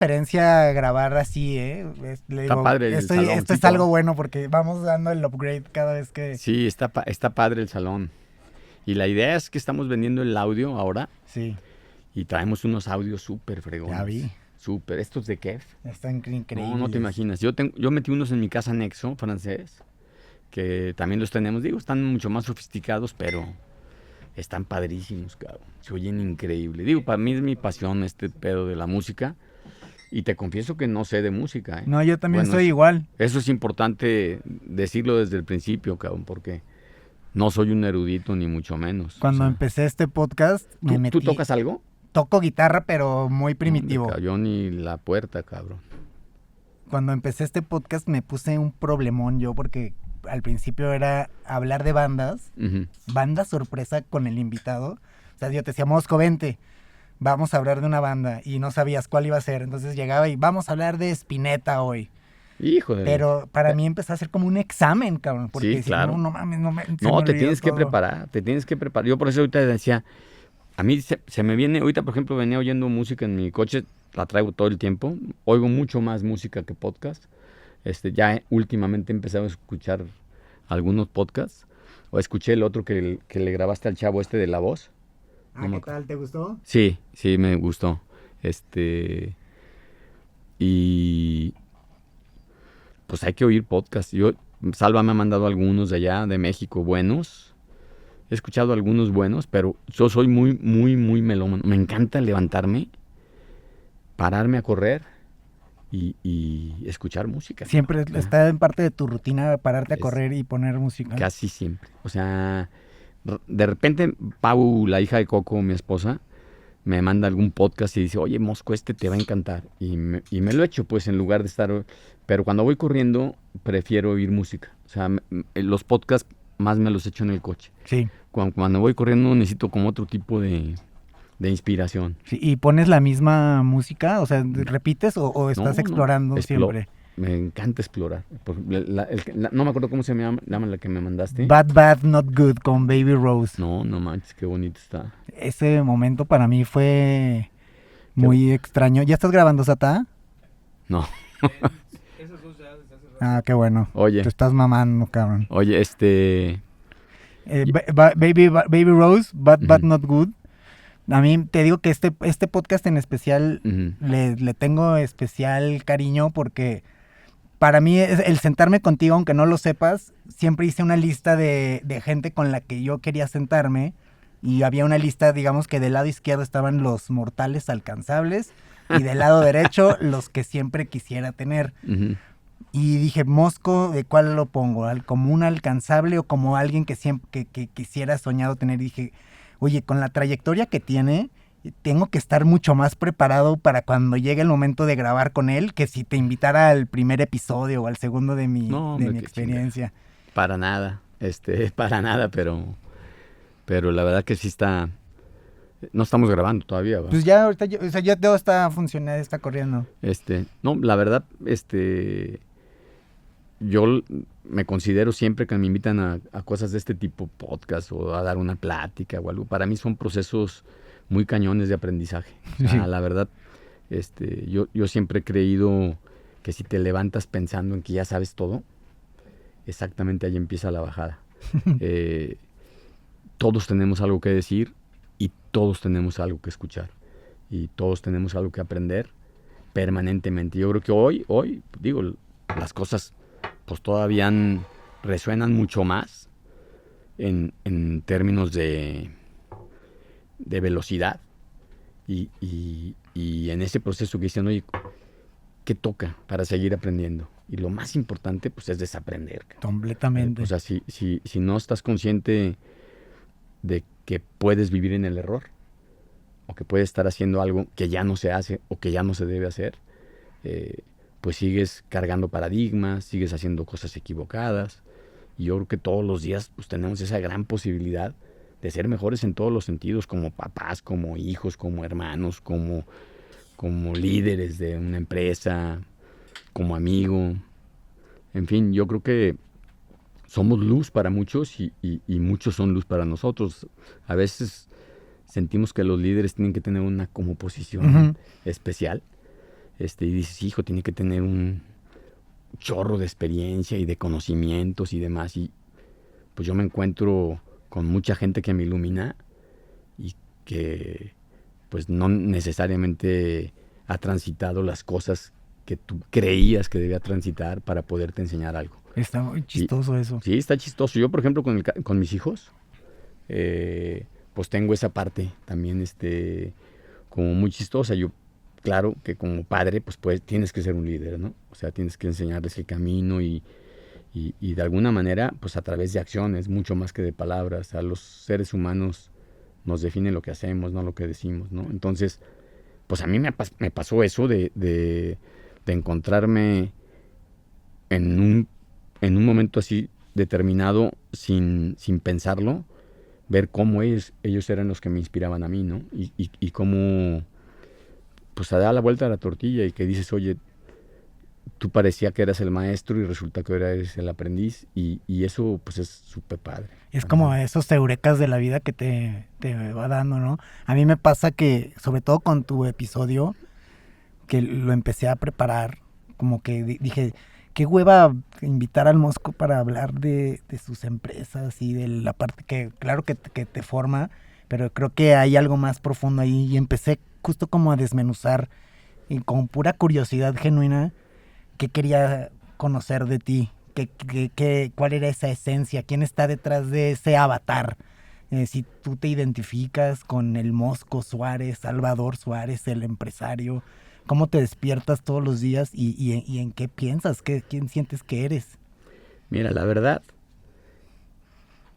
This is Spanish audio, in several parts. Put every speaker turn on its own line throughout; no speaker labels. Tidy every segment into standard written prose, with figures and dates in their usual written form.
experiencia grabar así, ¿eh? Le
Está
digo,
padre el
esto es
saloncito.
algo bueno porque vamos dando el upgrade cada vez que...
Sí, está padre el salón. Y la idea es que estamos vendiendo el audio ahora
Sí,
y traemos unos audios súper fregones.
ya vi.
Súper. ¿Estos de Kev?
Están increíbles.
No te imaginas. Yo metí unos en mi casa Nexo, francés, que también los tenemos. Digo, están mucho más sofisticados, pero están padrísimos, cabrón. Se oyen increíble. Digo, para mí es mi pasión este pedo de la música. Y te confieso que no sé de música, ¿eh?
No, yo también
Bueno,
soy igual.
Eso es importante decirlo desde el principio, cabrón, porque no soy un erudito ni mucho menos.
Cuando
O sea,
empecé este podcast me metí...
¿tú tocas algo?
Toco guitarra, pero muy primitivo.
No, me cayó ni la puerta, cabrón.
Cuando empecé este podcast me puse un problemón yo porque al principio era hablar de bandas,
Ujú.
banda sorpresa con el invitado. O sea, yo te decía, Mosco, vente, vamos a hablar de una banda y no sabías cuál iba a ser. Entonces llegaba y vamos a hablar de Spinetta hoy.
Hijo de...
Pero para mí empezó a ser como un examen, cabrón. Porque
Sí,
decía,
claro.
no mames, se me
No, te
olvidó
tienes que
todo.
preparar, te tienes que preparar. Yo por eso ahorita decía, a mí se me viene, ahorita por ejemplo venía oyendo música en mi coche, la traigo todo el tiempo, oigo mucho más música que podcast. Ya últimamente he empezado a escuchar algunos podcasts, o escuché el otro que le grabaste al chavo de la voz.
Ah,
No me
¿qué
acuerdo.
tal? ¿Te gustó?
Sí, me gustó. Y pues hay que oír podcasts. Salva me ha mandado algunos de allá, de México, buenos. He escuchado algunos buenos, pero yo soy muy, muy, muy melómano. Me encanta levantarme, pararme a correr y escuchar música.
Siempre está en parte de tu rutina pararte a
Es
correr y poner música.
Casi siempre. O sea, de repente Pau, la hija de Coco, mi esposa, me manda algún podcast y dice, oye, Mosco, te va a encantar. Y me lo echo, pues, en lugar de estar... Pero cuando voy corriendo, prefiero oír música. O sea, los podcasts más me los echo en el coche.
Sí.
Cuando voy corriendo necesito como otro tipo de inspiración.
Sí, ¿y pones la misma música? O sea, ¿repites o estás
No,
explorando siempre?
Me encanta explorar. No me acuerdo cómo se llama la que me mandaste.
Bad Bad Not Good con Baby Rose.
No manches, qué bonito está.
Ese momento para mí fue muy extraño. ¿Ya estás grabando, Sata?
No.
Ah, qué bueno.
Oye.
Te estás mamando, cabrón.
Oye,
Baby Rose, Bad Bad
Ujú.
Not Good. A mí te digo que este podcast en especial
Ujú.
le tengo especial cariño porque para mí el sentarme contigo, aunque no lo sepas, siempre hice una lista de gente con la que yo quería sentarme y había una lista, digamos que del lado izquierdo estaban los mortales alcanzables y del lado derecho los que siempre quisiera tener.
Ujú.
Y dije, Mosco, ¿de cuál lo pongo? ¿Como un alcanzable o como alguien que siempre que quisiera soñado tener? Y dije, oye, con la trayectoria que tiene, tengo que estar mucho más preparado para cuando llegue el momento de grabar con él, que si te invitara al primer episodio o al segundo de mi
No, hombre, qué
experiencia.
Para nada, para nada, pero la verdad que sí está. No estamos grabando todavía, ¿verdad?
Pues ya ahorita, o sea, ya todo está funcionando, está corriendo.
No, la verdad, yo me considero siempre que me invitan a cosas de este tipo, podcast o a dar una plática o algo, para mí son procesos muy cañones de aprendizaje. O sea, la verdad, yo siempre he creído que si te levantas pensando en que ya sabes todo, exactamente ahí empieza la bajada. Todos tenemos algo que decir y todos tenemos algo que escuchar y todos tenemos algo que aprender permanentemente. Yo creo que hoy, digo, las cosas pues todavía resuenan mucho más en términos de velocidad y en ese proceso que dicen, oye, ¿qué toca para seguir aprendiendo? Y lo más importante pues es desaprender.
Completamente.
O sea, si no estás consciente de que puedes vivir en el error o que puedes estar haciendo algo que ya no se hace o que ya no se debe hacer, pues sigues cargando paradigmas, sigues haciendo cosas equivocadas. Y yo creo que todos los días pues, tenemos esa gran posibilidad de ser mejores en todos los sentidos, como papás, como hijos, como hermanos, como líderes de una empresa, como amigo. En fin, yo creo que somos luz para muchos y muchos son luz para nosotros. A veces sentimos que los líderes tienen que tener una como posición especial. y dices, hijo, tiene que tener un chorro de experiencia y de conocimientos y demás. Y pues yo me encuentro con mucha gente que me ilumina y que pues no necesariamente ha transitado las cosas que tú creías que debía transitar para poderte enseñar algo.
Está muy
Y,
chistoso eso.
sí, está chistoso. Yo, por ejemplo, con mis hijos, pues tengo esa parte también como muy chistosa. Yo, claro que como padre, pues tienes que ser un líder, ¿no? O sea, tienes que enseñarles el camino y de alguna manera, pues a través de acciones, mucho más que de palabras. A los seres humanos nos define lo que hacemos, no lo que decimos, ¿no? Entonces, pues a mí me pasó eso de encontrarme en un momento así determinado, sin pensarlo, ver cómo ellos eran los que me inspiraban a mí, ¿no? Y cómo, pues a dar la vuelta a la tortilla y que dices, oye, tú parecía que eras el maestro y resulta que ahora eres el aprendiz y eso pues es súper padre.
Es como esos eurekas de la vida que te va dando, ¿no? A mí me pasa que, sobre todo con tu episodio, que lo empecé a preparar, como que dije, qué hueva invitar al Mosco para hablar de sus empresas y de la parte que, claro que te forma, pero creo que hay algo más profundo ahí y empecé justo como a desmenuzar y con pura curiosidad genuina qué quería conocer de ti, cuál era esa esencia, quién está detrás de ese avatar. Si tú te identificas con el Mosco Suárez, Salvador Suárez, el empresario, cómo te despiertas todos los días y en qué piensas, quién sientes que eres.
Mira, la verdad,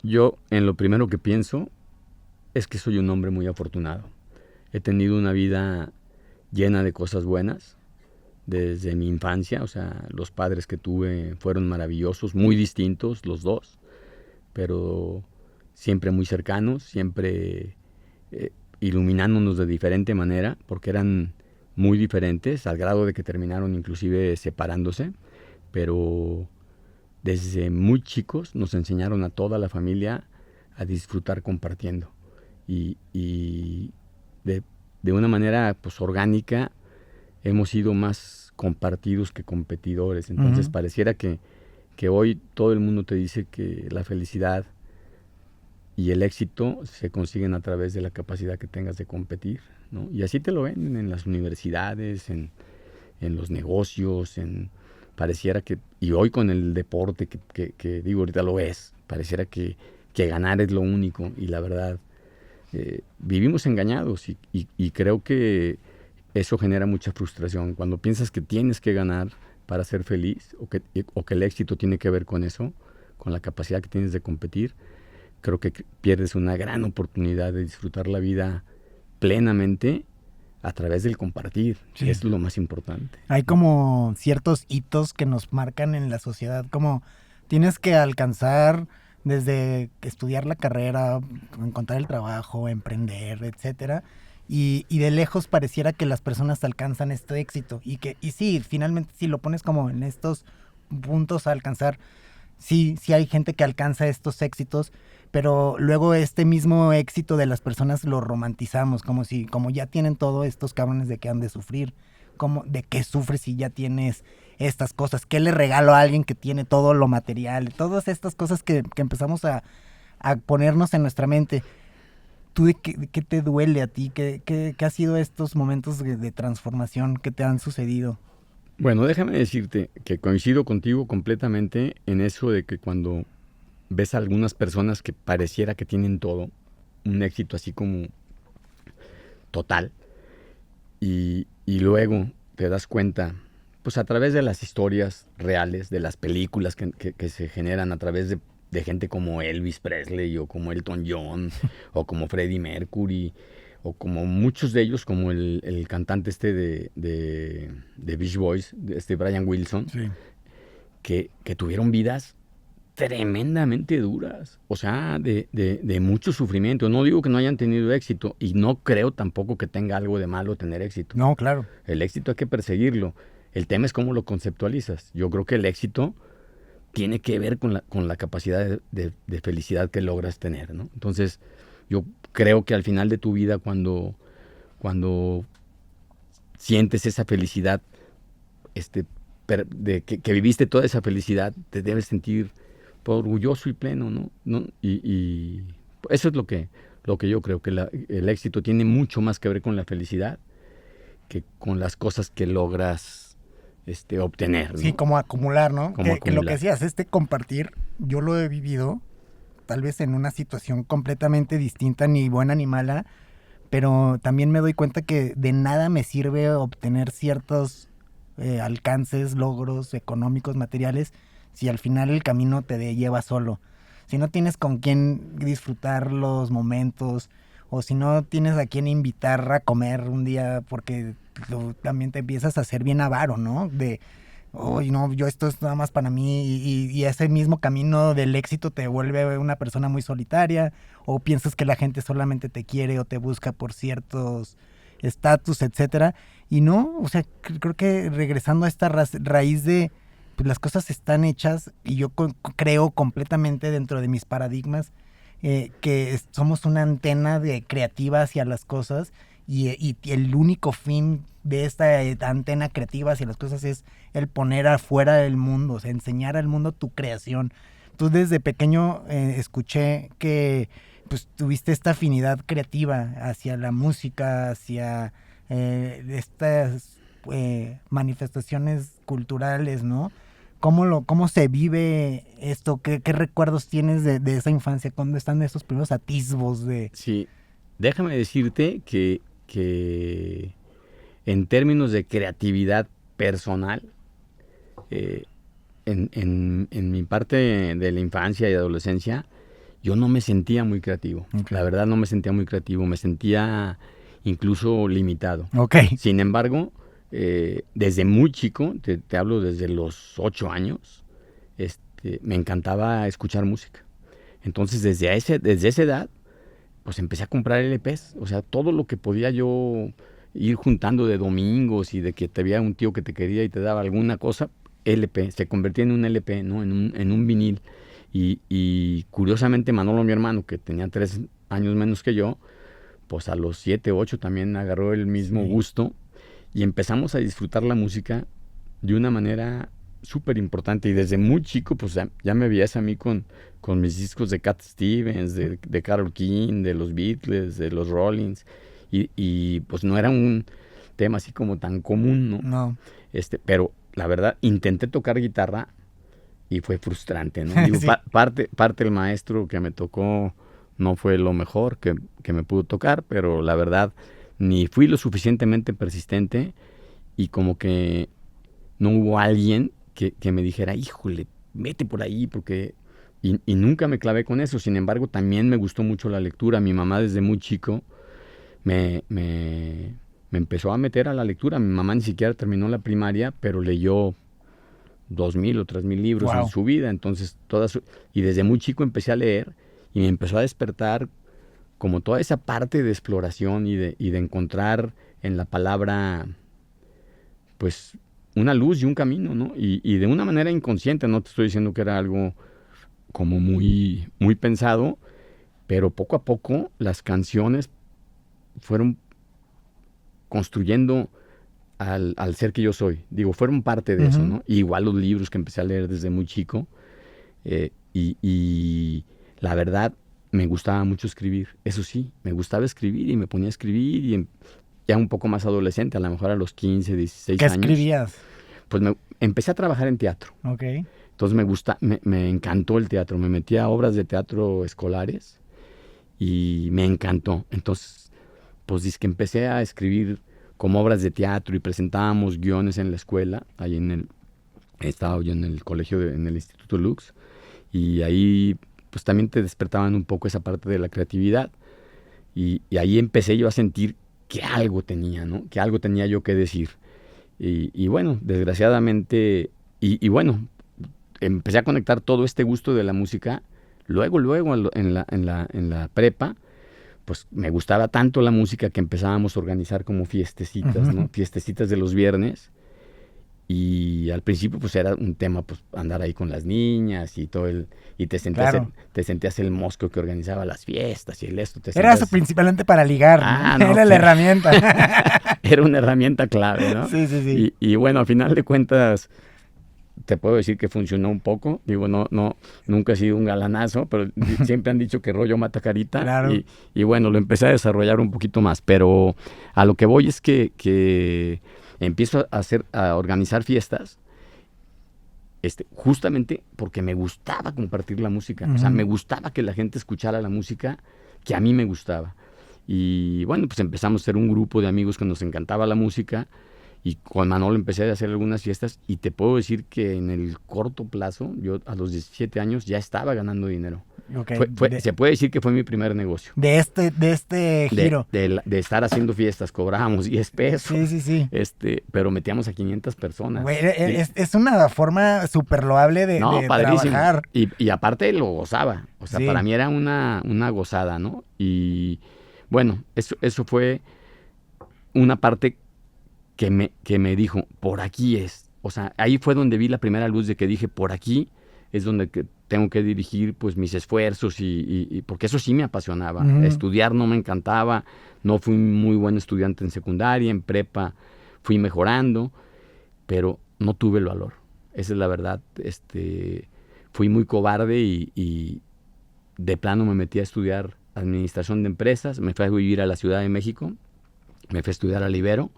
yo en lo primero que pienso es que soy un hombre muy afortunado. He tenido una vida llena de cosas buenas desde mi infancia, o sea, los padres que tuve fueron maravillosos, muy distintos los dos, pero siempre muy cercanos, siempre iluminándonos de diferente manera, porque eran muy diferentes, al grado de que terminaron inclusive separándose, pero desde muy chicos nos enseñaron a toda la familia a disfrutar compartiendo y de una manera pues orgánica hemos sido más compartidos que competidores. Entonces pareciera que hoy todo el mundo te dice que la felicidad y el éxito se consiguen a través de la capacidad que tengas de competir, ¿no? Y así te lo ven en las universidades, en los negocios, pareciera que, y hoy con el deporte, que digo, ahorita lo es, pareciera que ganar es lo único, y la verdad, vivimos engañados, y creo que eso genera mucha frustración. Cuando piensas que tienes que ganar para ser feliz, o que el éxito tiene que ver con eso, con la capacidad que tienes de competir, creo que pierdes una gran oportunidad de disfrutar la vida plenamente a través del compartir, sí. Es lo más importante.
Hay como ciertos hitos que nos marcan en la sociedad, como tienes que alcanzar desde estudiar la carrera, encontrar el trabajo, emprender, etcétera, y de lejos pareciera que las personas alcanzan este éxito, y sí, finalmente si lo pones como en estos puntos a alcanzar, sí hay gente que alcanza estos éxitos, pero luego este mismo éxito de las personas lo romantizamos, como ya tienen todo, estos cabrones de qué han de sufrir, de qué sufres si ya tienes estas cosas, qué le regalo a alguien que tiene todo lo material, todas estas cosas que empezamos a ponernos en nuestra mente. ¿Tú qué te duele a ti? ¿Qué ha sido estos momentos de transformación que te han sucedido?
Bueno, déjame decirte que coincido contigo completamente en eso de que cuando ves a algunas personas que pareciera que tienen todo, un éxito así como total, y luego te das cuenta, pues a través de las historias reales, de las películas que se generan a través de gente como Elvis Presley, o como Elton John, o como Freddie Mercury, o como muchos de ellos, como el cantante de Beach Boys, Brian Wilson,
sí.
que tuvieron vidas tremendamente duras, o sea, de mucho sufrimiento. No digo que no hayan tenido éxito, y no creo tampoco que tenga algo de malo tener éxito.
No, claro.
El éxito hay que perseguirlo. El tema es cómo lo conceptualizas. Yo creo que el éxito tiene que ver con la capacidad de felicidad que logras tener, ¿no? Entonces, yo creo que al final de tu vida, cuando sientes esa felicidad que viviste toda esa felicidad, te debes sentir orgulloso y pleno, ¿no? ¿No? Y eso es lo que yo creo, que el éxito tiene mucho más que ver con la felicidad que con las cosas que logras obtener, ¿no?
Sí, como acumular, ¿no?
Como
Que lo que
acumular.
decías, compartir, yo lo he vivido, tal vez en una situación completamente distinta, ni buena ni mala, pero también me doy cuenta que de nada me sirve obtener ciertos alcances, logros económicos, materiales, si al final el camino lleva solo. Si no tienes con quién disfrutar los momentos, o si no tienes a quién invitar a comer un día, porque también te empiezas a hacer bien avaro, ¿no? De, oye, no, yo esto es nada más para mí, y ese mismo camino del éxito te vuelve una persona muy solitaria, o piensas que la gente solamente te quiere o te busca por ciertos estatus, etcétera, y no, o sea, creo que regresando a esta raíz de, pues las cosas están hechas, y yo creo completamente dentro de mis paradigmas que somos una antena creativa hacia las cosas, y el único fin de esta antena creativa hacia las cosas es el poner afuera del mundo, o sea, enseñar al mundo tu creación. Tú desde pequeño escuché que pues tuviste esta afinidad creativa hacia la música, hacia estas manifestaciones culturales, ¿no? ¿Cómo se vive esto? ¿Qué recuerdos tienes de esa infancia? ¿Cuándo están esos primeros atisbos de...?
Sí, déjame decirte que en términos de creatividad personal, en mi parte de la infancia y adolescencia, yo no me sentía muy creativo.
Okay.
La verdad no me sentía muy creativo, me sentía incluso limitado.
Okay.
Sin embargo, desde muy chico, te hablo desde los 8 años, me encantaba escuchar música. Entonces desde esa edad, pues empecé a comprar LPs. O sea, todo lo que podía yo ir juntando de domingos y de que te había un tío que te quería y te daba alguna cosa, LP, se convertía en un LP, ¿no? En un vinil. Y curiosamente Manolo, mi hermano, que tenía 3 años menos que yo, pues a los 7, 8 también agarró el mismo gusto y empezamos a disfrutar la música de una manera súper importante. Y desde muy chico, pues ya me veías a mí con mis discos de Cat Stevens, de Carole King, de los Beatles, de los Rollins. Y pues no era un tema así como tan común, ¿no?
No.
Pero la verdad, intenté tocar guitarra y fue frustrante, ¿no? Digo,
Sí.
parte el maestro que me tocó no fue lo mejor que me pudo tocar, pero la verdad ni fui lo suficientemente persistente y como que no hubo alguien que me dijera, híjole, vete por ahí, porque... Y nunca me clavé con eso. Sin embargo, también me gustó mucho la lectura. Mi mamá desde muy chico me empezó a meter a la lectura. Mi mamá ni siquiera terminó la primaria, pero leyó 2,000 o 3,000 libros en su vida. Entonces, y desde muy chico empecé a leer y me empezó a despertar como toda esa parte de exploración y de encontrar en la palabra, pues, una luz y un camino, ¿no? Y de una manera inconsciente, no te estoy diciendo que era algo como muy, muy pensado, pero poco a poco las canciones fueron construyendo al ser que yo soy. Digo, fueron parte de eso, ¿no? Y igual los libros que empecé a leer desde muy chico. Y la verdad, me gustaba mucho escribir. Eso sí, me gustaba escribir y me ponía a escribir y ya un poco más adolescente, a lo mejor a los 15, 16
¿Qué
años.
¿Qué escribías?
Pues empecé a trabajar en teatro.
Okay.
Entonces me encantó el teatro. Me metí a obras de teatro escolares y me encantó. Entonces, pues dice que empecé a escribir como obras de teatro y presentábamos guiones en la escuela. Ahí estaba yo en el colegio, en el Instituto Lux. Y ahí pues también te despertaban un poco esa parte de la creatividad. Y ahí empecé yo a sentir que algo tenía, ¿no? Que algo tenía yo que decir. Y bueno, desgraciadamente, y bueno, empecé a conectar todo este gusto de la música. Luego, en la prepa, pues me gustaba tanto la música que empezábamos a organizar como fiestecitas, ¿no? Fiestecitas de los viernes. Y al principio pues era un tema pues andar ahí con las niñas y todo y te sentías,
Claro.
te sentías el mosco que organizaba las fiestas y el esto.
Era eso
Sentías,
principalmente para ligar,
ah,
¿no?
no,
Era la herramienta.
era una herramienta clave, ¿no?
Sí, sí, sí.
Y bueno, a final de cuentas, te puedo decir que funcionó un poco. Digo, nunca he sido un galanazo, pero siempre han dicho que rollo mata carita.
Claro.
Y bueno, lo empecé a desarrollar un poquito más. Pero a lo que voy es que empiezo a organizar fiestas, justamente porque me gustaba compartir la música. O sea, me gustaba que la gente escuchara la música que a mí me gustaba. Y bueno, pues empezamos a ser un grupo de amigos que nos encantaba la música. Y con Manolo empecé a hacer algunas fiestas y te puedo decir que en el corto plazo, yo a los 17 años ya estaba ganando dinero.
Okay.
Se puede decir que fue mi primer negocio.
De este giro.
De estar haciendo fiestas, cobrábamos 10 pesos.
Sí, sí, sí.
Pero metíamos a 500 personas.
Güey, es una forma súper loable de trabajar.
Y aparte lo gozaba. O sea, para mí era una gozada, ¿no? Y bueno, eso fue una parte que me dijo, por aquí es. O sea, ahí fue donde vi la primera luz de que dije, por aquí es donde tengo que dirigir pues mis esfuerzos y porque eso sí me apasionaba. Estudiar no me encantaba, no fui muy buen estudiante en secundaria, en prepa fui mejorando, pero no tuve el valor. Esa es la verdad. Fui muy cobarde y de plano me metí a estudiar administración de empresas, me fui a vivir a la Ciudad de México, me fui a estudiar a Ibero.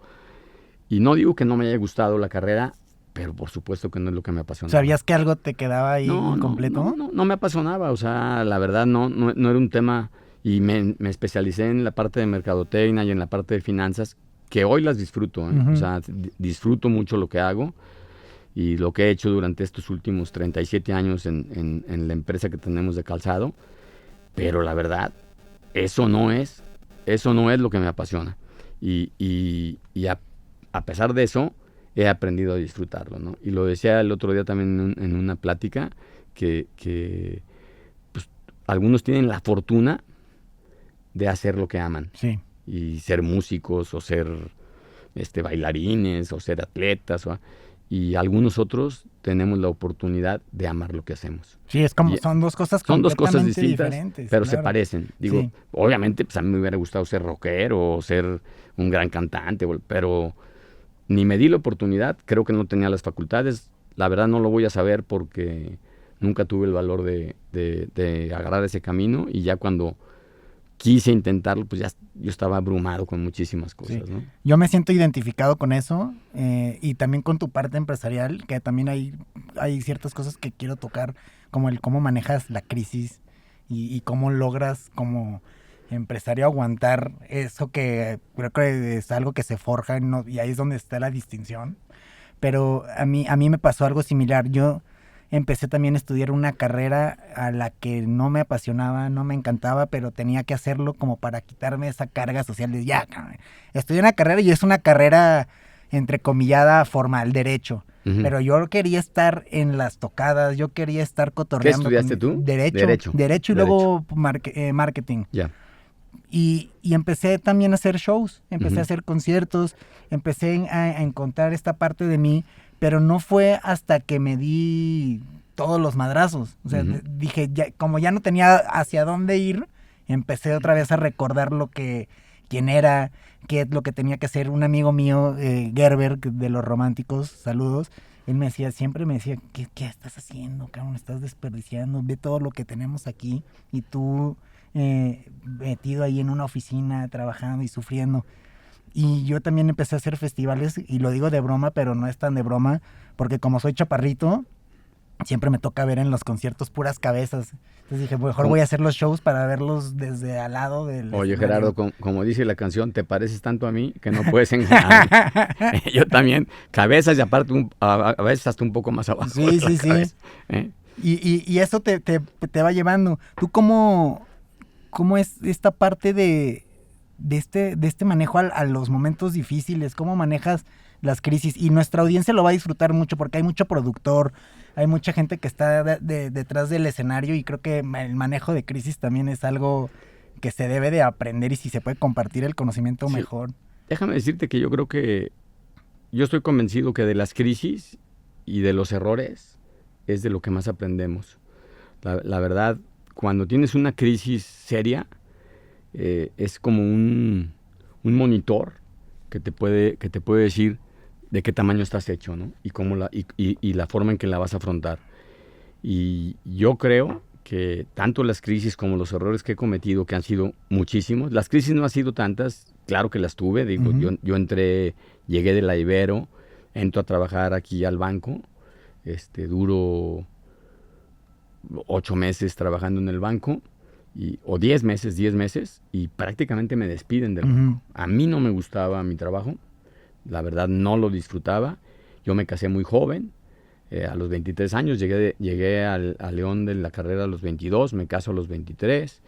Y no digo que no me haya gustado la carrera, pero por supuesto que no es lo que me apasionaba.
¿Sabías que algo te quedaba ahí incompleto?
No me apasionaba, o sea, la verdad no era un tema, y me especialicé en la parte de mercadotecnia y en la parte de finanzas, que hoy las disfruto, o sea, disfruto mucho lo que hago y lo que he hecho durante estos últimos 37 años en la empresa que tenemos de calzado, pero la verdad, eso no es lo que me apasiona. Y a pesar de eso, he aprendido a disfrutarlo, ¿no? Y lo decía el otro día también en una plática, que pues, algunos tienen la fortuna de hacer lo que aman.
Sí.
Y ser músicos, o ser bailarines, o ser atletas, y algunos otros tenemos la oportunidad de amar lo que hacemos.
Sí, es como, son dos cosas completamente diferentes.
Pero claro, se parecen. Digo, sí. Obviamente, pues a mí me hubiera gustado ser rockero o ser un gran cantante, pero ni me di la oportunidad, creo que no tenía las facultades. La verdad no lo voy a saber porque nunca tuve el valor de agarrar ese camino, y ya cuando quise intentarlo, pues ya yo estaba abrumado con muchísimas cosas, sí, ¿no?
Yo me siento identificado con eso, y también con tu parte empresarial, que también hay ciertas cosas que quiero tocar, como el cómo manejas la crisis y cómo logras como empresario aguantar eso, que creo que es algo que se forja, y ahí es donde está la distinción. Pero a mí me pasó algo similar. Yo empecé también a estudiar una carrera a la que no me apasionaba, no me encantaba, pero tenía que hacerlo como para quitarme esa carga social de ya, estudié una carrera y es una carrera entrecomillada formal, derecho. Pero yo quería estar en las tocadas, yo quería estar cotorreando.
¿Qué estudiaste tú?
Derecho y luego marketing.
Ya.
Y empecé también a hacer shows, empecé a hacer conciertos, empecé a encontrar esta parte de mí, pero no fue hasta que me di todos los madrazos. O sea, dije, como ya no tenía hacia dónde ir, empecé otra vez a recordar quién era, qué es lo que tenía que hacer. Un amigo mío, Gerber, de Los Románticos, saludos, él siempre me decía, ¿qué estás haciendo, cabrón? Estás desperdiciando, ve todo lo que tenemos aquí y tú metido ahí en una oficina trabajando y sufriendo. Y yo también empecé a hacer festivales, y lo digo de broma, pero no es tan de broma, porque como soy chaparrito, siempre me toca ver en los conciertos puras cabezas. Entonces dije, mejor voy a hacer los shows para verlos desde al lado del
Oye,
escenario.
Gerardo, como dice la canción, te pareces tanto a mí que no puedes engañar. Yo también, cabezas, y aparte a veces hasta un poco más abajo.
Sí, sí, sí. Y eso te va llevando. ¿Tú cómo es esta parte de este manejo a los momentos difíciles? ¿Cómo manejas las crisis? Y nuestra audiencia lo va a disfrutar mucho porque hay mucho productor, hay mucha gente que está detrás del escenario, y creo que el manejo de crisis también es algo que se debe de aprender, y si se puede compartir el conocimiento, sí, mejor.
Déjame decirte que yo creo que yo estoy convencido que de las crisis y de los errores es de lo que más aprendemos. La verdad, cuando tienes una crisis seria, es como un monitor que te puede decir de qué tamaño estás hecho, ¿no? Y la forma en que la vas a afrontar. Y yo creo que tanto las crisis como los errores que he cometido, que han sido muchísimos, las crisis no han sido tantas, claro que las tuve, digo, yo llegué de la Ibero, entro a trabajar aquí al banco, duro 8 meses trabajando en el banco, o 10 meses, y prácticamente me despiden del banco. A mí no me gustaba mi trabajo, la verdad no lo disfrutaba, yo me casé muy joven, a los 23 años, llegué a León de la carrera a los 22, me caso a los 23,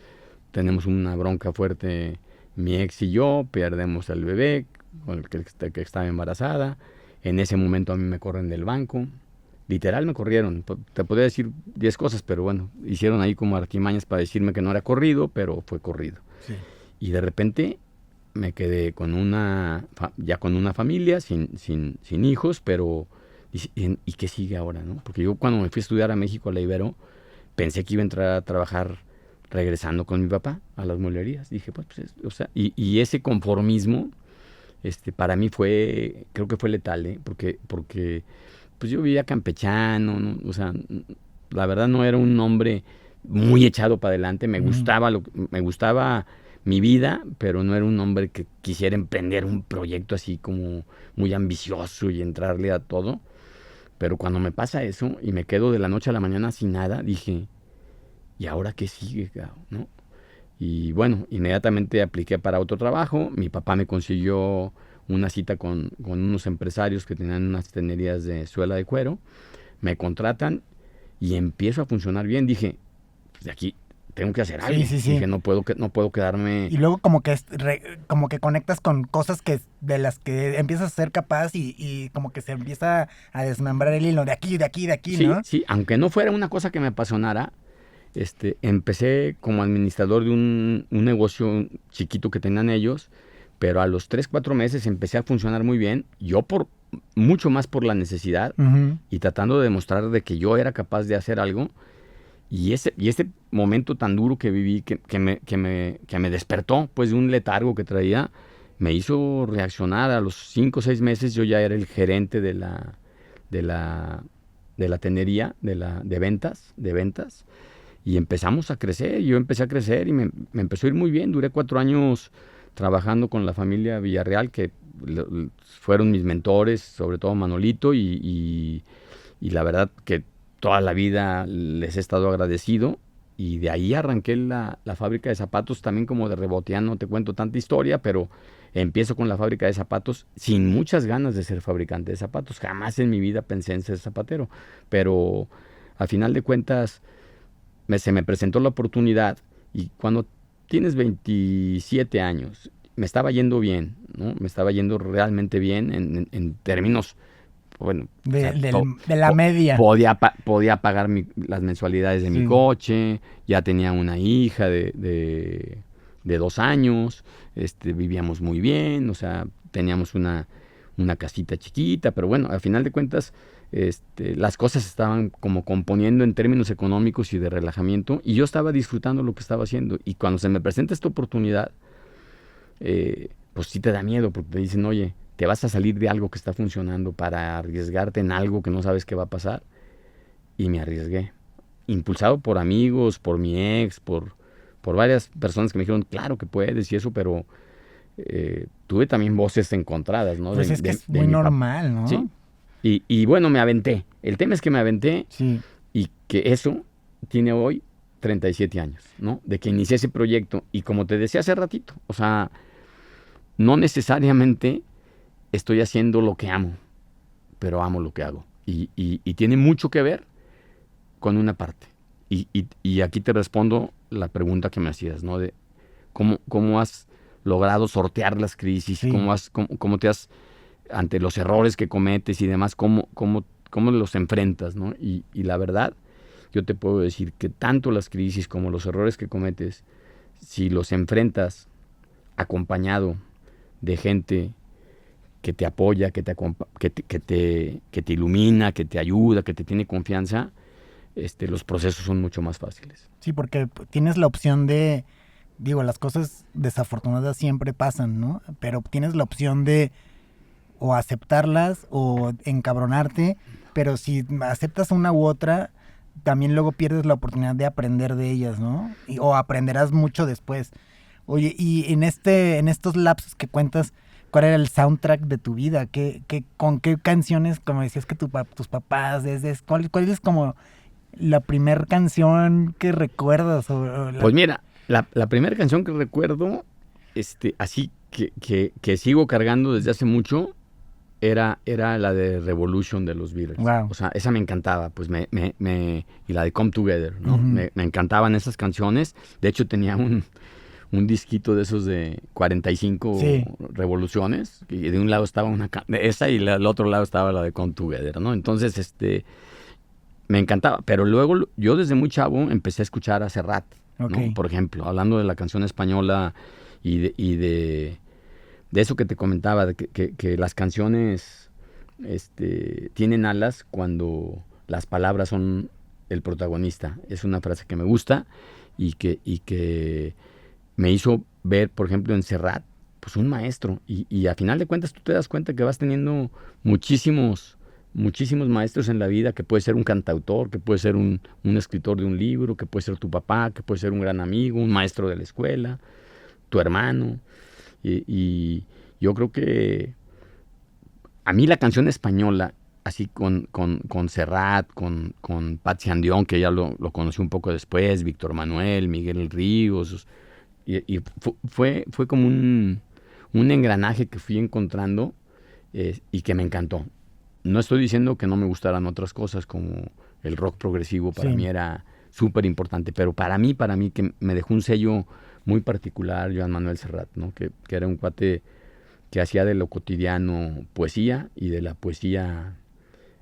tenemos una bronca fuerte, mi ex y yo, perdemos al bebé con el que estaba embarazada, en ese momento a mí me corren del banco, literal me corrieron, te podría decir 10 cosas, pero bueno, hicieron ahí como artimañas para decirme que no era corrido, pero fue corrido. Sí. Y de repente me quedé con ya con una familia, sin hijos, pero ¿y qué sigue ahora, no? Porque yo cuando me fui a estudiar a México, a la Ibero, pensé que iba a entrar a trabajar regresando con mi papá a las mueblerías. Dije, o sea, y ese conformismo, para mí creo que fue letal, porque pues yo vivía campechano, ¿no? O sea, la verdad no era un hombre muy echado para adelante, me gustaba mi vida, pero no era un hombre que quisiera emprender un proyecto así como muy ambicioso y entrarle a todo. Pero cuando me pasa eso y me quedo de la noche a la mañana sin nada, dije, ¿y ahora qué sigue, ¿no? Y bueno, inmediatamente apliqué para otro trabajo. Mi papá me consiguió una cita con unos empresarios que tenían unas tenerías de suela de cuero. Me contratan y empiezo a funcionar bien. Dije, pues de aquí tengo que hacer algo. Sí. Dije, no puedo quedarme.
Y luego como que conectas con cosas de las que empiezas a ser capaz y como que se empieza a desmembrar el hilo de aquí,
sí,
¿no?
Sí, aunque no fuera una cosa que me apasionara, empecé como administrador de un negocio chiquito que tenían ellos, pero a los 3-4 meses empecé a funcionar muy bien, yo mucho más por la necesidad y tratando de demostrar de que yo era capaz de hacer algo. Y este momento tan duro que viví, que me despertó pues de un letargo que traía, me hizo reaccionar. A los 5 o 6 meses yo ya era el gerente de la tenería, de ventas, y empezamos a crecer. Yo empecé a crecer y me empezó a ir muy bien. Duré 4 años trabajando con la familia Villarreal, que fueron mis mentores, sobre todo Manolito, y la verdad que toda la vida les he estado agradecido, y de ahí arranqué la fábrica de zapatos también como de reboteando. No te cuento tanta historia, pero empiezo con la fábrica de zapatos sin muchas ganas de ser fabricante de zapatos. Jamás en mi vida pensé en ser zapatero, pero al final de cuentas se me presentó la oportunidad, y cuando tienes 27 años, me estaba yendo bien, ¿no? Me estaba yendo realmente bien en términos, bueno,
de la media.
Podía pagar las mensualidades de mi coche, ya tenía una hija de 2 años, vivíamos muy bien, o sea, teníamos una casita chiquita, pero bueno, al final de cuentas, las cosas estaban como componiendo en términos económicos y de relajamiento, y yo estaba disfrutando lo que estaba haciendo. Y cuando se me presenta esta oportunidad, pues sí te da miedo, porque te dicen, oye, te vas a salir de algo que está funcionando para arriesgarte en algo que no sabes qué va a pasar. Y me arriesgué, impulsado por amigos, por mi ex, por varias personas que me dijeron, claro que puedes y eso, pero tuve también voces encontradas, ¿no?
Pues es que es muy normal, ¿no?
Sí. Y bueno, me aventé. El tema es que me aventé, y que eso tiene hoy 37 años, ¿no? De que inicié ese proyecto. Y como te decía hace ratito, o sea, no necesariamente estoy haciendo lo que amo, pero amo lo que hago. Y tiene mucho que ver con una parte. Y aquí te respondo la pregunta que me hacías, ¿no? De cómo has logrado sortear las crisis, cómo te has, ante los errores que cometes y demás, cómo los enfrentas, ¿no? Y la verdad, yo te puedo decir que tanto las crisis como los errores que cometes, si los enfrentas acompañado de gente que te apoya, que te ilumina, que te ayuda, que te tiene confianza, los procesos son mucho más fáciles.
Sí, porque tienes la opción de, digo, las cosas desafortunadas siempre pasan, ¿no? Pero tienes la opción de o aceptarlas o encabronarte, pero si aceptas una u otra, también luego pierdes la oportunidad de aprender de ellas, ¿no? O aprenderás mucho después. Oye, y en estos lapsos que cuentas, ¿cuál era el soundtrack de tu vida? ¿Con qué canciones, como decías que tus papás, cuál es como la primera canción que recuerdas?
Pues mira, la primera canción que recuerdo, así que sigo cargando desde hace mucho, era la de Revolution de los Beatles.
Wow.
O sea, esa me encantaba, pues y la de Come Together, ¿no?
Uh-huh.
Me encantaban esas canciones. De hecho, tenía un disquito de esos de 45
sí.
revoluciones, y de un lado estaba esa y del otro lado estaba la de Come Together, ¿no? Entonces, me encantaba. Pero luego, yo desde muy chavo empecé a escuchar a Serrat,
okay.
¿no? Por ejemplo, hablando de la canción española y de eso que te comentaba, de que las canciones tienen alas cuando las palabras son el protagonista. Es una frase que me gusta y que me hizo ver, por ejemplo, en Serrat, pues un maestro. Y a final de cuentas tú te das cuenta que vas teniendo muchísimos maestros en la vida, que puede ser un cantautor, que puede ser un escritor de un libro, que puede ser tu papá, que puede ser un gran amigo, un maestro de la escuela, tu hermano. Y yo creo que a mí la canción española, así con Serrat, con Patsy Andión, que ya lo conocí un poco después, Víctor Manuel, Miguel Ríos, y fue como un engranaje que fui encontrando y que me encantó. No estoy diciendo que no me gustaran otras cosas, como el rock progresivo para mí era súper importante, pero para mí que me dejó un sello muy particular Joan Manuel Serrat, ¿no? Que era un cuate que hacía de lo cotidiano poesía y de la poesía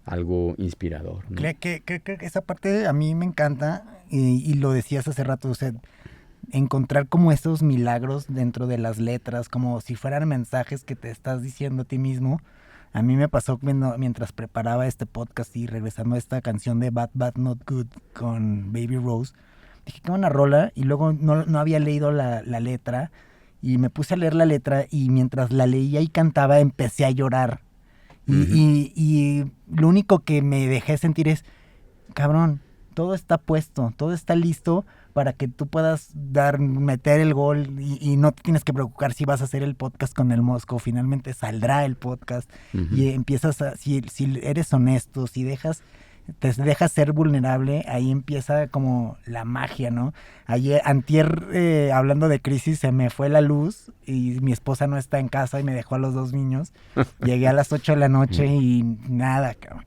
algo inspirador, ¿no?
Creo que esa parte a mí me encanta y lo decías hace rato, o sea, encontrar como esos milagros dentro de las letras, como si fueran mensajes que te estás diciendo a ti mismo. A mí me pasó mientras preparaba este podcast y regresando a esta canción de Bad Bad Not Good con Baby Rose, dije que una rola y luego no había leído la letra y me puse a leer la letra y mientras la leía y cantaba empecé a llorar. Y lo único que me dejé sentir es, cabrón, todo está puesto, todo está listo para que tú puedas meter el gol y no te tienes que preocupar si vas a hacer el podcast con el Mosco. Finalmente saldrá el podcast y empiezas si eres honesto, si te dejas ser vulnerable, ahí empieza como la magia, ¿no? Antier, hablando de crisis, se me fue la luz y mi esposa no está en casa y me dejó a los 2 niños. Llegué a las 8 de la noche y nada, cabrón.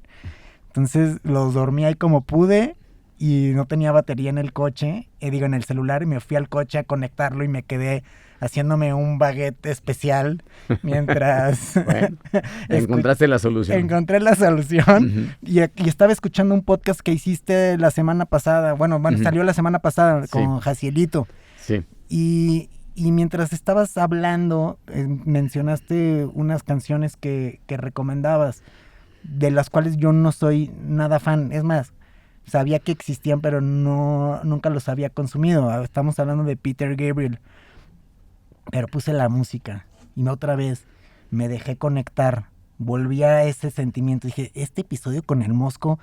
Entonces los dormí ahí como pude y no tenía batería en el coche, en el celular, y me fui al coche a conectarlo y me quedé haciéndome un baguette especial mientras...
Bueno, encontraste la solución.
Encontré la solución y estaba escuchando un podcast que hiciste la semana pasada, salió la semana pasada con Jacielito.
Sí.
Y mientras estabas hablando, mencionaste unas canciones que recomendabas, de las cuales yo no soy nada fan. Es más, sabía que existían, pero nunca los había consumido. Estamos hablando de Peter Gabriel. Pero puse la música y otra vez me dejé conectar. Volví a ese sentimiento. Dije, este episodio con el Mosco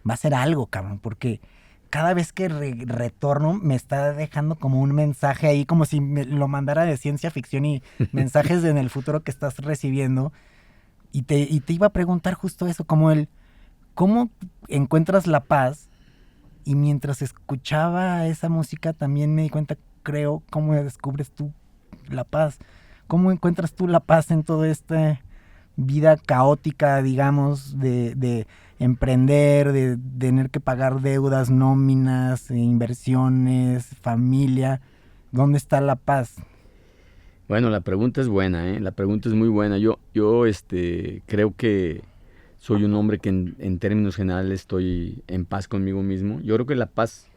va a ser algo, cabrón, porque cada vez que retorno me está dejando como un mensaje ahí, como si me lo mandara de ciencia ficción y mensajes en el futuro que estás recibiendo. Y te iba a preguntar justo eso, como ¿cómo encuentras la paz? Y mientras escuchaba esa música también me di cuenta, creo, cómo descubres tú la paz. ¿Cómo encuentras tú la paz en toda esta vida caótica, digamos, de emprender, de tener que pagar deudas, nóminas, inversiones, familia? ¿Dónde está la paz?
Bueno, la pregunta es buena, ¿eh? La pregunta es muy buena. Yo creo que soy un hombre que en términos generales estoy en paz conmigo mismo. Yo creo que la paz,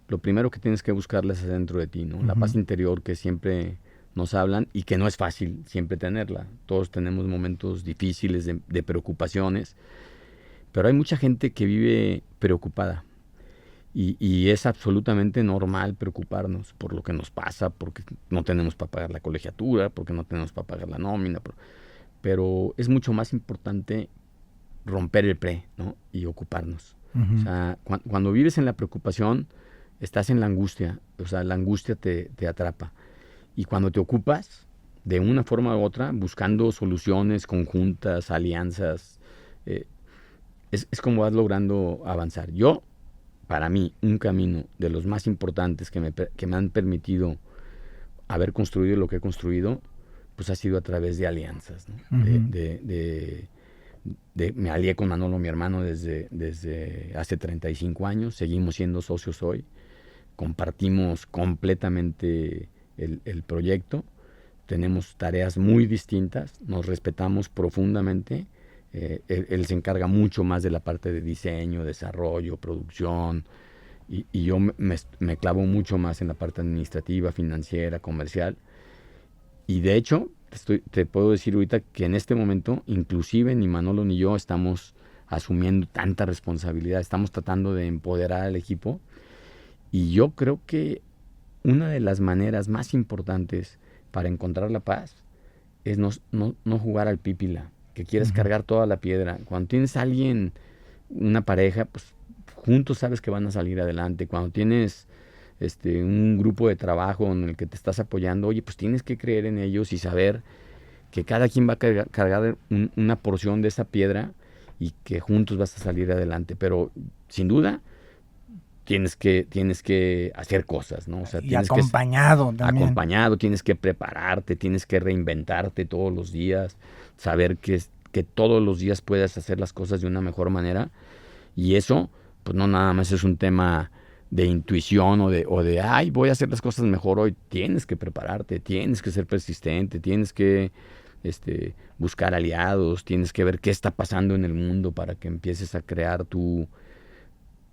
lo primero que tienes que buscarla es adentro de ti, ¿no? La paz interior que siempre nos hablan y que no es fácil siempre tenerla. Todos tenemos momentos difíciles de preocupaciones, pero hay mucha gente que vive preocupada. Y es absolutamente normal preocuparnos por lo que nos pasa, porque no tenemos para pagar la colegiatura, porque no tenemos para pagar la nómina. Pero es mucho más importante romper el ¿no? Y ocuparnos. O sea, cuando vives en la preocupación, estás en la angustia. O sea, la angustia te atrapa. Y cuando te ocupas, de una forma u otra, buscando soluciones conjuntas, alianzas, es como vas logrando avanzar. Para mí, un camino de los más importantes que me han permitido haber construido lo que he construido, pues ha sido a través de alianzas, ¿no? Me alié con Manolo, mi hermano, desde hace 35 años. Seguimos siendo socios hoy. Compartimos completamente el proyecto. Tenemos tareas muy distintas. Nos respetamos profundamente. Él se encarga mucho más de la parte de diseño, desarrollo, producción, y yo me clavo mucho más en la parte administrativa, financiera, comercial. Y de hecho, te puedo decir ahorita que en este momento, inclusive ni Manolo ni yo estamos asumiendo tanta responsabilidad, estamos tratando de empoderar al equipo. Y yo creo que una de las maneras más importantes para encontrar la paz es no jugar al pípila, que quieres cargar toda la piedra. Cuando tienes a alguien, una pareja, pues juntos sabes que van a salir adelante. Cuando tienes un grupo de trabajo en el que te estás apoyando, oye, pues tienes que creer en ellos y saber que cada quien va a cargar una porción de esa piedra y que juntos vas a salir adelante. Pero sin duda tienes que hacer cosas, ¿no? O sea,
y acompañado también.
Acompañado, tienes que prepararte, tienes que reinventarte todos los días, saber que todos los días puedes hacer las cosas de una mejor manera. Y eso, pues no nada más es un tema de intuición o de ay, voy a hacer las cosas mejor hoy. Tienes que prepararte, tienes que ser persistente, tienes que buscar aliados, tienes que ver qué está pasando en el mundo para que empieces a crear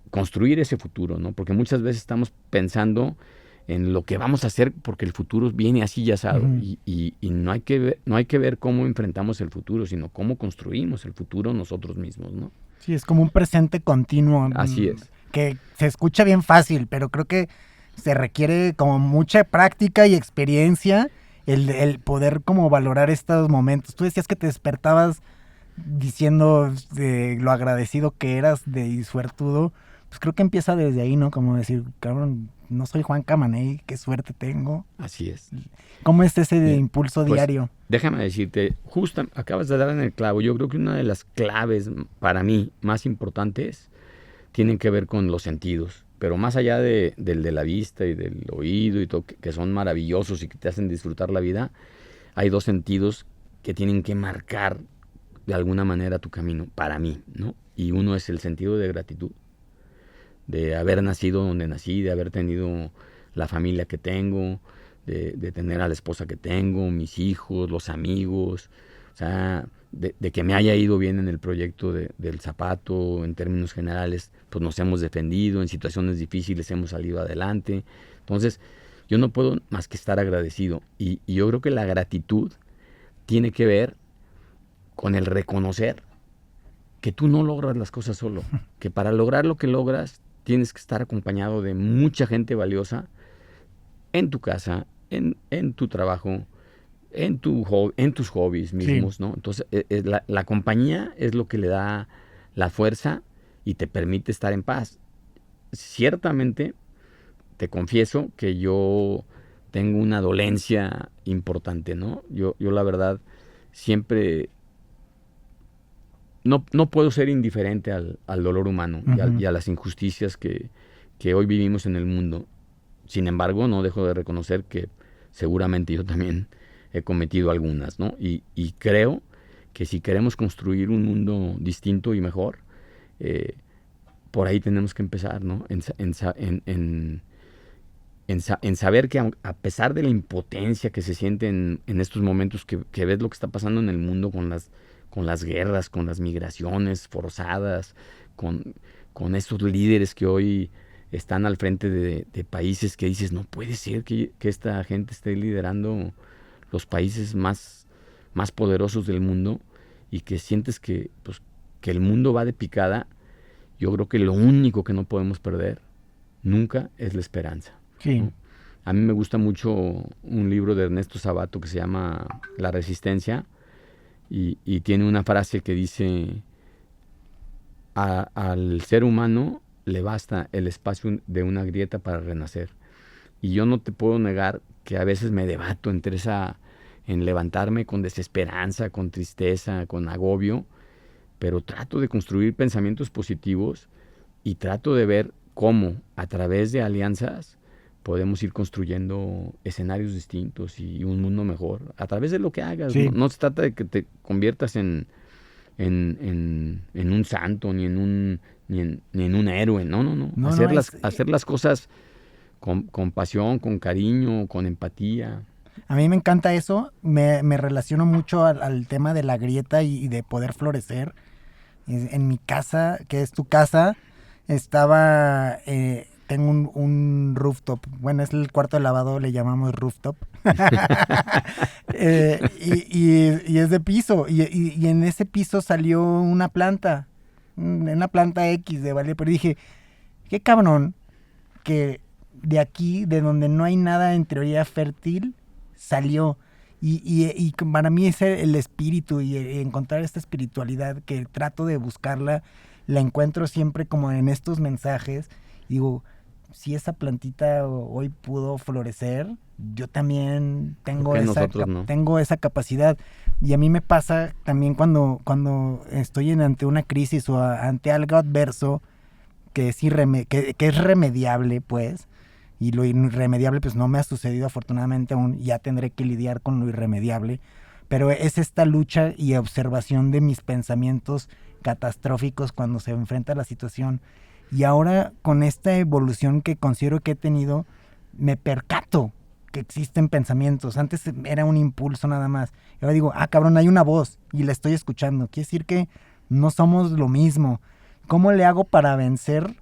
construir ese futuro, ¿no? Porque muchas veces estamos pensando en lo que vamos a hacer porque el futuro viene así ya asado. Y no hay que ver cómo enfrentamos el futuro, sino cómo construimos el futuro nosotros mismos, ¿no?
Sí, es como un presente continuo.
Así es.
Que se escucha bien fácil, pero creo que se requiere como mucha práctica y experiencia el poder como valorar estos momentos. Tú decías que te despertabas diciendo lo agradecido que eras y suertudo. Pues creo que empieza desde ahí, ¿no? Como decir, cabrón, no soy Juan Camaney, qué suerte tengo.
Así es.
¿Cómo es ese impulso diario?
Déjame decirte, justo acabas de dar en el clavo. Yo creo que una de las claves para mí más importantes tienen que ver con los sentidos. Pero más allá del de la vista y del oído y todo, que son maravillosos y que te hacen disfrutar la vida, hay dos sentidos que tienen que marcar de alguna manera tu camino, para mí, ¿no? Y uno es el sentido de gratitud, de haber nacido donde nací, de haber tenido la familia que tengo, de tener a la esposa que tengo, mis hijos, los amigos, o sea, de que me haya ido bien en el proyecto del zapato, en términos generales, pues nos hemos defendido, en situaciones difíciles hemos salido adelante. Entonces, yo no puedo más que estar agradecido. Y yo creo que la gratitud tiene que ver con el reconocer que tú no logras las cosas solo, que para lograr lo que logras tienes que estar acompañado de mucha gente valiosa en tu casa, en tu trabajo, en tus hobbies mismos, sí, ¿no? Entonces, la compañía es lo que le da la fuerza y te permite estar en paz. Ciertamente, te confieso que yo tengo una dolencia importante, ¿no? Yo la verdad, siempre no puedo ser indiferente al dolor humano y a las injusticias que hoy vivimos en el mundo. Sin embargo, no dejo de reconocer que seguramente yo también he cometido algunas, ¿no? Y creo que si queremos construir un mundo distinto y mejor, por ahí tenemos que empezar, ¿no? En saber que a pesar de la impotencia que se siente en estos momentos que ves lo que está pasando en el mundo con las guerras, con las migraciones forzadas, con estos líderes que hoy están al frente de países que dices, no puede ser que esta gente esté liderando los países más poderosos del mundo y que sientes que, pues, que el mundo va de picada, yo creo que lo único que no podemos perder nunca es la esperanza.
Sí.
¿No? A mí me gusta mucho un libro de Ernesto Sabato que se llama La Resistencia y tiene una frase que dice: al ser humano le basta el espacio de una grieta para renacer. Y yo no te puedo negar que a veces me debato en levantarme con desesperanza, con tristeza, con agobio, pero trato de construir pensamientos positivos y trato de ver cómo a través de alianzas podemos ir construyendo escenarios distintos y un mundo mejor a través de lo que hagas.
Sí.
No se trata de que te conviertas en un santo ni en un héroe. No. Hacer las cosas con pasión, con cariño, con empatía.
A mí me encanta eso, me relaciono mucho al tema de la grieta y de poder florecer. En mi casa, que es tu casa, tengo un rooftop, bueno, es el cuarto de lavado, le llamamos rooftop. Y es de piso, y en ese piso salió una planta X ¿vale? Pero dije, qué cabrón que de aquí, de donde no hay nada en teoría fértil, salió. Y para mí es el espíritu y encontrar esta espiritualidad que trato de buscarla, la encuentro siempre como en estos mensajes. Digo, si esa plantita hoy pudo florecer, yo también tengo esa capacidad. Y a mí me pasa también cuando estoy ante una crisis o ante algo adverso que es remediable, pues. Y lo irremediable pues no me ha sucedido afortunadamente aún, ya tendré que lidiar con lo irremediable, pero es esta lucha y observación de mis pensamientos catastróficos cuando se enfrenta a la situación. Y ahora con esta evolución que considero que he tenido, me percato que existen pensamientos. Antes era un impulso nada más. Y ahora digo, cabrón, hay una voz y la estoy escuchando. Quiere decir que no somos lo mismo. ¿Cómo le hago para vencer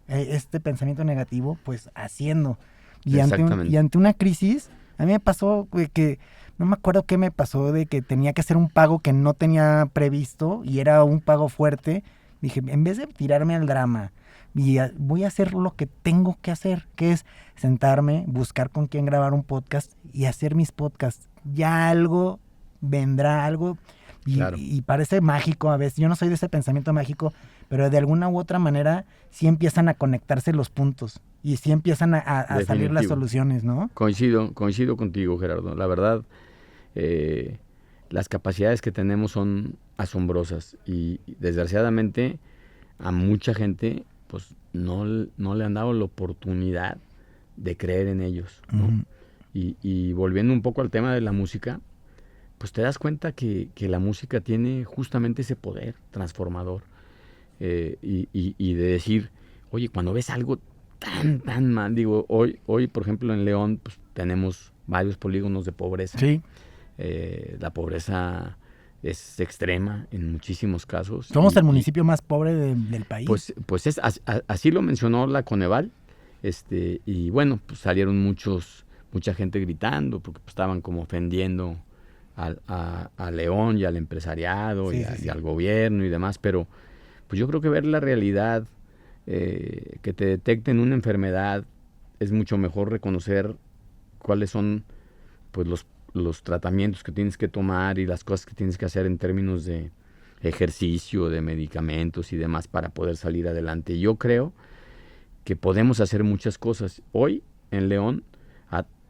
este pensamiento negativo? Pues haciendo. Y ante una crisis, a mí me pasó que no me acuerdo qué me pasó, de que tenía que hacer un pago que no tenía previsto y era un pago fuerte. Dije, en vez de tirarme al drama, voy a hacer lo que tengo que hacer, que es sentarme, buscar con quién grabar un podcast y hacer mis podcasts. Ya algo vendrá, algo.
Claro.
Y parece mágico a veces. Yo no soy de ese pensamiento mágico, pero de alguna u otra manera sí empiezan a conectarse los puntos y sí empiezan a salir las soluciones, ¿no?
Coincido contigo, Gerardo. La verdad, las capacidades que tenemos son asombrosas y desgraciadamente a mucha gente pues no le han dado la oportunidad de creer en ellos, ¿no? Uh-huh. Y volviendo un poco al tema de la música, pues te das cuenta que la música tiene justamente ese poder transformador, y de decir, oye, cuando ves algo tan mal, digo, hoy por ejemplo en León pues tenemos varios polígonos de pobreza.
Sí.
La pobreza es extrema en muchísimos casos.
Somos el municipio más pobre del país.
Pues así lo mencionó la Coneval, y bueno, pues salieron mucha gente gritando porque pues, estaban como ofendiendo a León y al empresariado y al gobierno y demás, pero pues yo creo que ver la realidad, que te detecten una enfermedad, es mucho mejor reconocer cuáles son pues los tratamientos que tienes que tomar y las cosas que tienes que hacer en términos de ejercicio, de medicamentos y demás para poder salir adelante. Yo creo que podemos hacer muchas cosas. Hoy en León,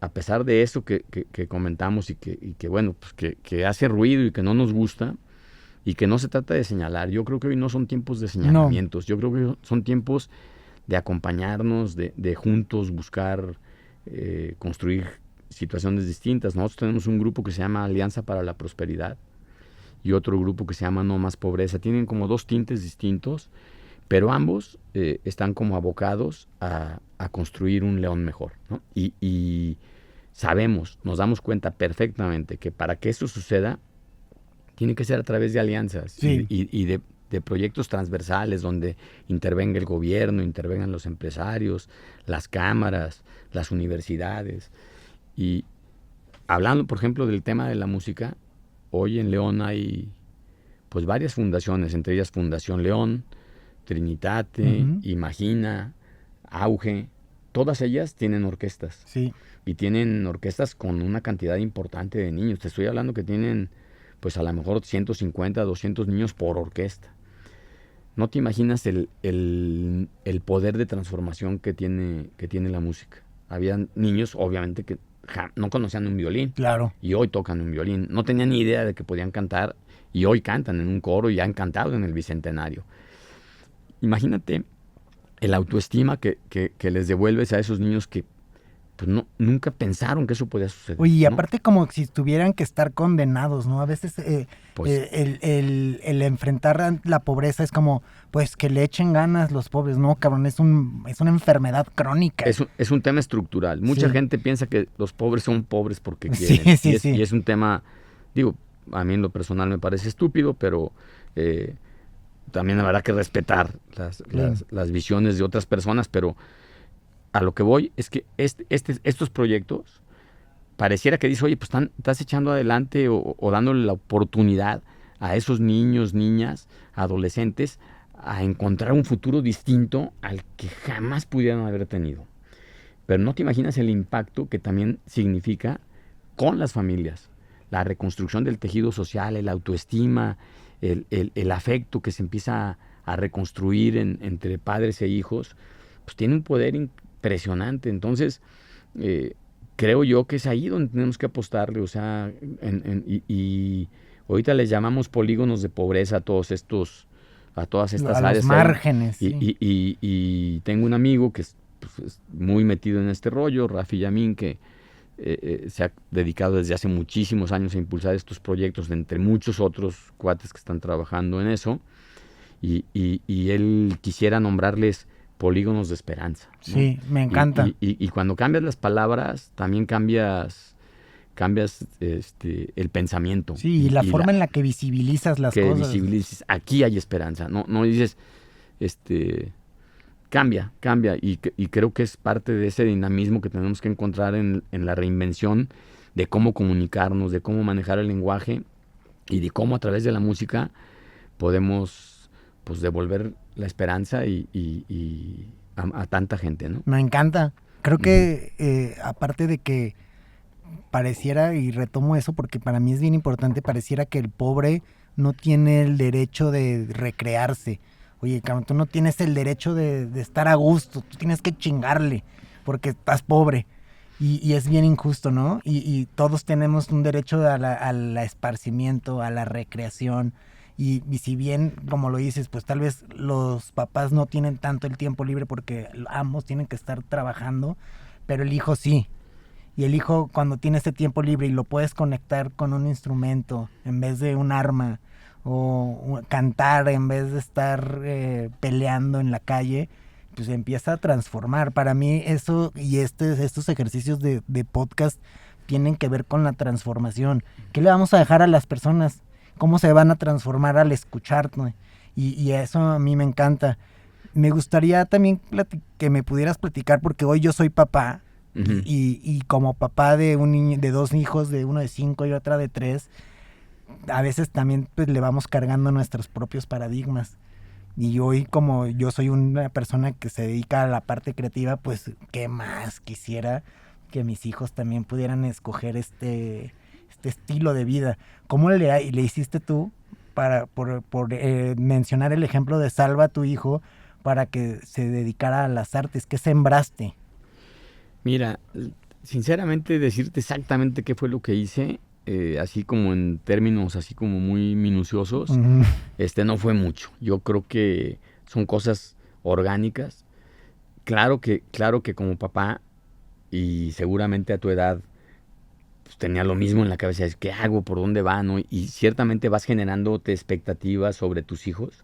a pesar de eso que comentamos y que bueno, pues que hace ruido y que no nos gusta y que no se trata de señalar, yo creo que hoy no son tiempos de señalamientos, yo creo que son tiempos de acompañarnos, de juntos buscar construir situaciones distintas. Nosotros tenemos un grupo que se llama Alianza para la Prosperidad y otro grupo que se llama No Más Pobreza. Tienen como dos tintes distintos, pero ambos están como abocados a construir un León mejor, ¿no? Y nos damos cuenta perfectamente que para que eso suceda, tiene que ser a través de alianzas.
Sí.
y de proyectos transversales donde intervenga el gobierno, intervengan los empresarios, las cámaras, las universidades. Y hablando, por ejemplo, del tema de la música, hoy en León hay pues varias fundaciones, entre ellas Fundación León, Trinitate, Imagina, Auge. Todas ellas tienen orquestas.
Sí.
Y tienen orquestas con una cantidad importante de niños. Te estoy hablando que tienen, pues a lo mejor 150, 200 niños por orquesta. No te imaginas el poder de transformación que tiene la música. Había niños, obviamente, que no conocían un violín.
Claro.
Y hoy tocan un violín. No tenían ni idea de que podían cantar. Y hoy cantan en un coro y han cantado en el Bicentenario. Imagínate el autoestima que les devuelves a esos niños que pues nunca pensaron que eso podía suceder.
Oye, y
¿no?
aparte como si tuvieran que estar condenados, ¿no? A veces
Pues,
el enfrentar la pobreza es como, pues que le echen ganas los pobres. No, cabrón, es una enfermedad crónica.
es un tema estructural. Mucha
Sí.
gente piensa que los pobres son pobres porque
Sí,
quieren.
sí, sí.
Y es un tema, digo, a mí en lo personal me parece estúpido, pero también habrá que respetar las visiones de otras personas, pero a lo que voy es que estos proyectos pareciera que dice, oye, pues estás echando adelante o dándole la oportunidad a esos niños, niñas, adolescentes a encontrar un futuro distinto al que jamás pudieran haber tenido. Pero no te imaginas el impacto que también significa con las familias, la reconstrucción del tejido social, el autoestima, el afecto que se empieza a reconstruir entre padres e hijos, pues tiene un poder impresionante. Entonces, creo yo que es ahí donde tenemos que apostarle, o sea, y ahorita les llamamos polígonos de pobreza a todas estas
A
áreas.
los márgenes, sí.
Y tengo un amigo que es muy metido en este rollo, Rafi Yamin, que se ha dedicado desde hace muchísimos años a impulsar estos proyectos, de entre muchos otros cuates que están trabajando en eso, y él quisiera nombrarles polígonos de esperanza, ¿no?
Sí, me encanta.
Y cuando cambias las palabras, también cambias el pensamiento.
Sí, y la forma en la que visibilizas las
que
cosas.
visibilices, aquí hay esperanza, no dices, cambia, y creo que es parte de ese dinamismo que tenemos que encontrar en la reinvención de cómo comunicarnos, de cómo manejar el lenguaje y de cómo a través de la música podemos pues devolver la esperanza a tanta gente, ¿no?
Me encanta. Creo que aparte de que pareciera, y retomo eso porque para mí es bien importante, pareciera que el pobre no tiene el derecho de recrearse. Oye, cabrón, tú no tienes el derecho de estar a gusto, tú tienes que chingarle porque estás pobre. Y es bien injusto, ¿no? Y todos tenemos un derecho al esparcimiento, a la recreación. Y si bien, como lo dices, pues tal vez los papás no tienen tanto el tiempo libre porque ambos tienen que estar trabajando, pero el hijo sí. Y el hijo, cuando tiene ese tiempo libre y lo puedes conectar con un instrumento en vez de un arma, o cantar en vez de estar peleando en la calle, pues empieza a transformar. Para mí eso y estos ejercicios de podcast tienen que ver con la transformación. ¿Qué le vamos a dejar a las personas? ¿Cómo se van a transformar al escucharnos? Y eso a mí me encanta. Me gustaría también que me pudieras platicar, porque hoy yo soy papá,
Uh-huh.
y como papá de un niño, de dos hijos, de uno de 5 y otra de 3, a veces también pues le vamos cargando nuestros propios paradigmas. Y hoy, como yo soy una persona que se dedica a la parte creativa, pues qué más quisiera que mis hijos también pudieran escoger este estilo de vida. ¿Cómo le hiciste tú por mencionar el ejemplo de Salva, tu hijo, para que se dedicara a las artes? ¿Qué sembraste?
Mira, sinceramente decirte exactamente qué fue lo que hice, así como en términos así como muy minuciosos,
Uh-huh.
no fue mucho. Yo creo que son cosas orgánicas. Claro que como papá, y seguramente a tu edad, pues tenía lo mismo en la cabeza, es ¿qué hago? ¿Por dónde va? ¿No? Y ciertamente vas generándote expectativas sobre tus hijos.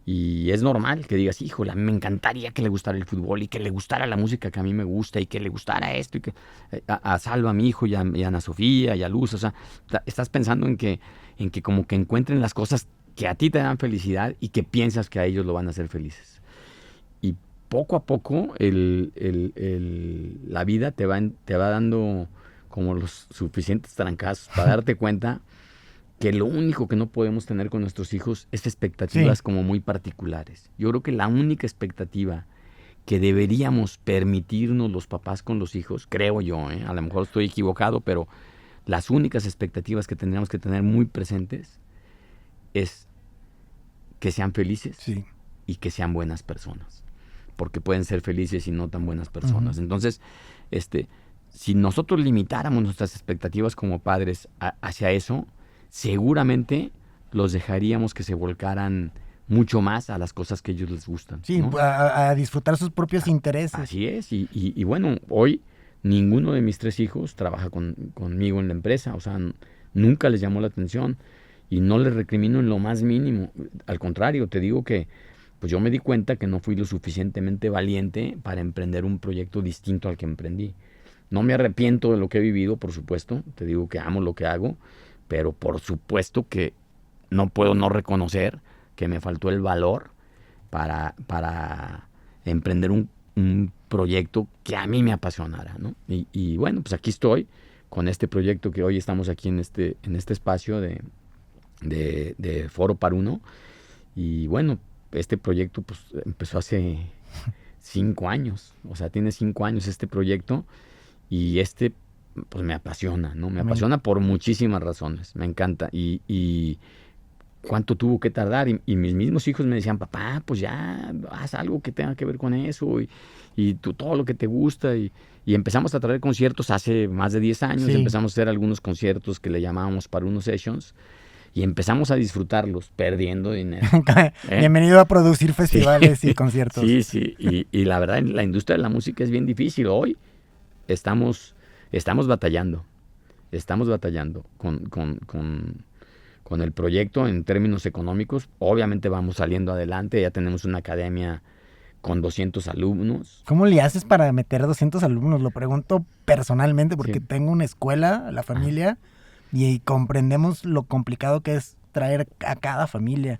Y es normal que digas, híjole, a mí me encantaría que le gustara el fútbol y que le gustara la música que a mí me gusta y que le gustara esto y que a Salva, a mi hijo, y a Ana Sofía y a Luz. O sea, estás pensando en que como que encuentren las cosas que a ti te dan felicidad y que piensas que a ellos lo van a hacer felices. Y poco a poco la vida te va dando como los suficientes trancazos para darte cuenta que lo único que no podemos tener con nuestros hijos es expectativas como muy particulares. Yo creo que la única expectativa que deberíamos permitirnos los papás con los hijos, creo yo, a lo mejor estoy equivocado, pero las únicas expectativas que tendríamos que tener muy presentes es que sean felices y que sean buenas personas, porque pueden ser felices y no tan buenas personas. Entonces, si nosotros limitáramos nuestras expectativas como padres hacia eso, seguramente los dejaríamos que se volcaran mucho más a las cosas que a ellos les gustan.
Sí, ¿no? a disfrutar sus propios intereses.
Así es, y bueno, hoy ninguno de mis 3 hijos trabaja conmigo en la empresa, o sea, nunca les llamó la atención y no les recrimino en lo más mínimo. Al contrario, te digo que pues yo me di cuenta que no fui lo suficientemente valiente para emprender un proyecto distinto al que emprendí. No me arrepiento de lo que he vivido, por supuesto, te digo que amo lo que hago, pero por supuesto que no puedo no reconocer que me faltó el valor para emprender un proyecto que a mí me apasionara, ¿no? Y bueno, pues aquí estoy con este proyecto que hoy estamos aquí en este espacio de Foro Par Uno. Y bueno, este proyecto pues empezó hace 5 años, o sea, tiene 5 años este proyecto y pues me apasiona, ¿no? Me apasiona por muchísimas razones, me encanta. Y cuánto tuvo que tardar y mis mismos hijos me decían, papá, pues ya haz algo que tenga que ver con eso y tú todo lo que te gusta y empezamos a traer conciertos hace más de 10 años, empezamos a hacer algunos conciertos que le llamábamos Par Uno Sessions y empezamos a disfrutarlos perdiendo dinero.
Bienvenido a producir festivales y conciertos.
Sí, y la verdad la industria de la música es bien difícil. Hoy estamos batallando con el proyecto en términos económicos. Obviamente vamos saliendo adelante, ya tenemos una academia con 200 alumnos.
¿Cómo le haces para meter 200 alumnos? Lo pregunto personalmente porque tengo una escuela, la familia, y comprendemos lo complicado que es traer a cada familia.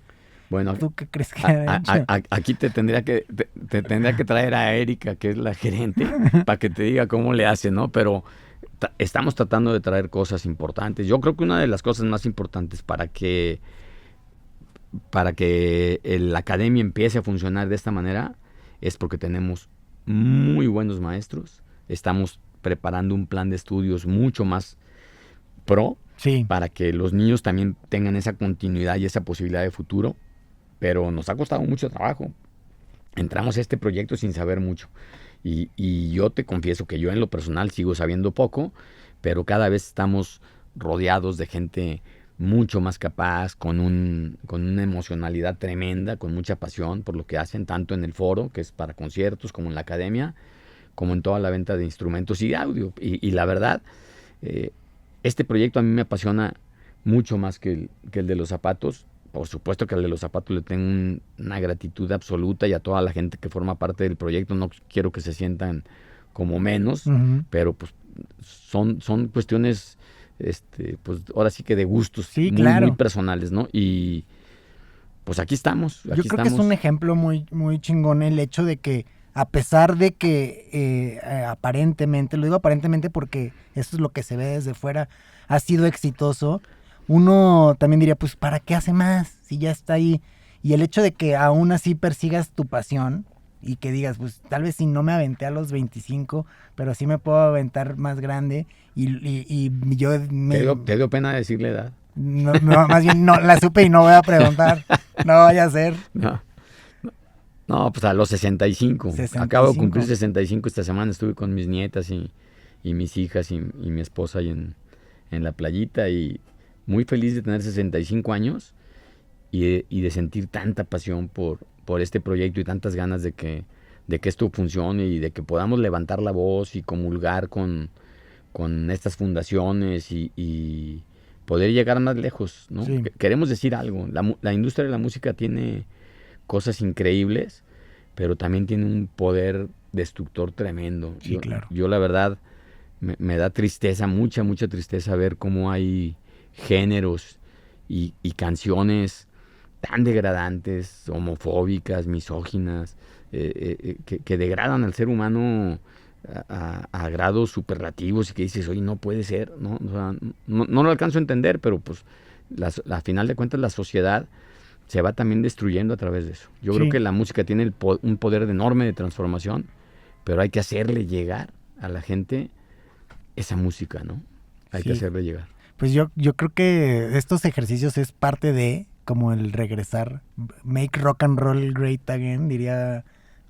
Bueno,
¿tú qué crees que
aquí te tendría que traer a Erika, que es la gerente, para que te diga cómo le hace, ¿no? Pero estamos tratando de traer cosas importantes. Yo creo que una de las cosas más importantes para que la academia empiece a funcionar de esta manera es porque tenemos muy buenos maestros. Estamos preparando un plan de estudios mucho más pro para que los niños también tengan esa continuidad y esa posibilidad de futuro. Pero nos ha costado mucho trabajo. Entramos a este proyecto sin saber mucho. Y yo te confieso que yo en lo personal sigo sabiendo poco, pero cada vez estamos rodeados de gente mucho más capaz, con una emocionalidad tremenda, con mucha pasión por lo que hacen, tanto en el foro, que es para conciertos, como en la academia, como en toda la venta de instrumentos y de audio. Y la verdad, este proyecto a mí me apasiona mucho más que el de los zapatos. Por supuesto que al de los zapatos le tengo una gratitud absoluta y a toda la gente que forma parte del proyecto. No quiero que se sientan como menos, pero pues son cuestiones, pues ahora sí que de gustos muy personales, ¿no? Y pues aquí estamos.
Yo creo que es un ejemplo muy, muy chingón el hecho de que a pesar de que aparentemente, lo digo aparentemente porque eso es lo que se ve desde fuera, ha sido exitoso. Uno también diría, pues, ¿para qué hace más? Si ya está ahí. Y el hecho de que aún así persigas tu pasión y que digas, pues, tal vez si no me aventé a los 25, pero sí me puedo aventar más grande y yo...
¿Te dio pena decirle edad?
No, más bien no, la supe y no voy a preguntar. No vaya a ser.
No, pues a los 65. Acabo de cumplir 65 esta semana. Estuve con mis nietas y mis hijas y mi esposa ahí en la playita y... muy feliz de tener 65 años y de sentir tanta pasión por este proyecto y tantas ganas de que esto funcione y de que podamos levantar la voz y comulgar con estas fundaciones y poder llegar más lejos, ¿no? Sí. Queremos decir algo. La industria de la música tiene cosas increíbles, pero también tiene un poder destructor tremendo.
Sí, claro.
Yo la verdad me da tristeza, mucha tristeza ver cómo hay géneros y canciones tan degradantes, homofóbicas, misóginas, que degradan al ser humano a grados superlativos y que dices, oye, no puede ser, ¿no? O sea, no lo alcanzo a entender, pero pues a final de cuentas la sociedad se va también destruyendo a través de eso. Yo creo que la música tiene un poder enorme de transformación, pero hay que hacerle llegar a la gente esa música, ¿no? Hay que hacerle llegar.
Pues yo creo que estos ejercicios es parte de, como el regresar, make rock and roll great again, diría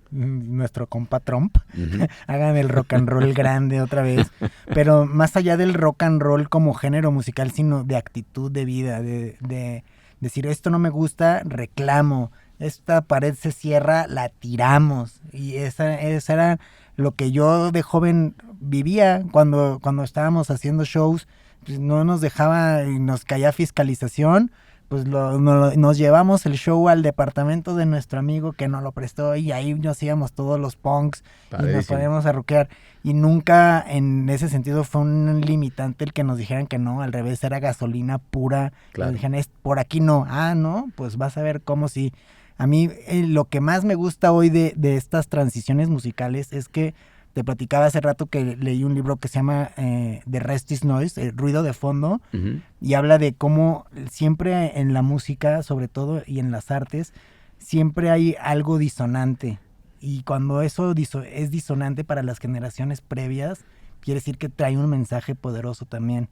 nuestro compa Trump. Uh-huh. Hagan el rock and roll grande otra vez. Pero más allá del rock and roll como género musical, sino de actitud de vida, de decir, esto no me gusta, reclamo. Esta pared se cierra, la tiramos. Y esa era lo que yo de joven vivía cuando estábamos haciendo shows. Pues no nos dejaba y nos caía fiscalización, pues nos llevamos el show al departamento de nuestro amigo que nos lo prestó y ahí nos íbamos todos los punks y nos poníamos a rockear. Y nunca en ese sentido fue un limitante el que nos dijeran que no, al revés, era gasolina pura. Claro. Nos dijeron, por aquí no. No, pues vas a ver cómo sí. A mí lo que más me gusta hoy de estas transiciones musicales es que te platicaba hace rato que leí un libro que se llama The Rest is Noise, el ruido de fondo, uh-huh. Y habla de cómo siempre en la música, sobre todo, y en las artes, siempre hay algo disonante. Y cuando eso es disonante para las generaciones previas, quiere decir que trae un mensaje poderoso también.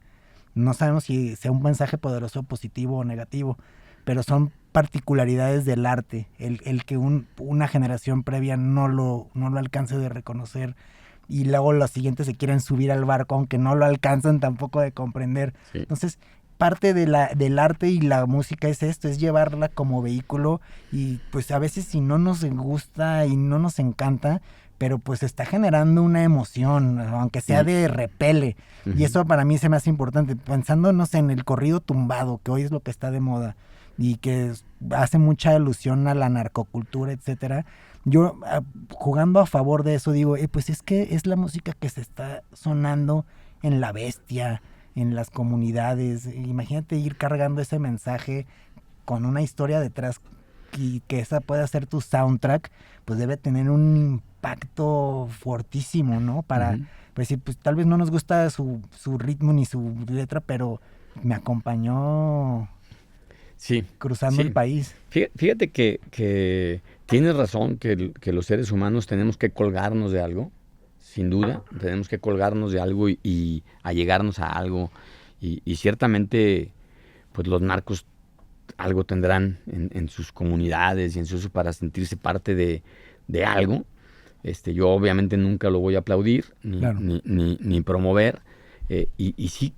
No sabemos si sea un mensaje poderoso positivo o negativo, pero son particularidades del arte, el que una generación previa no lo alcance de reconocer y luego los siguientes se quieren subir al barco aunque no lo alcanzan tampoco de comprender. Sí. Entonces, parte del arte y la música es esto, es llevarla como vehículo y pues a veces si no nos gusta y no nos encanta, pero pues está generando una emoción, aunque sea de repele. Uh-huh. Y eso para mí se me hace importante, pensando, no sé, en el corrido tumbado, que hoy es lo que está de moda y que hace mucha alusión a la narcocultura, etcétera. Yo, jugando a favor de eso, digo, pues es que es la música que se está sonando en La Bestia, en las comunidades. Imagínate ir cargando ese mensaje con una historia detrás y que esa pueda ser tu soundtrack, pues debe tener un impacto fortísimo, ¿no? Para, uh-huh. Pues sí, pues tal vez no nos gusta su ritmo ni su letra, pero me acompañó...
Sí,
cruzando el país.
Fíjate que tienes razón que los seres humanos tenemos que colgarnos de algo, sin duda, tenemos que colgarnos de algo y allegarnos a algo. Y ciertamente, pues los narcos algo tendrán en sus comunidades y en sus para sentirse parte de algo. Yo obviamente nunca lo voy a aplaudir ni promover. Y sí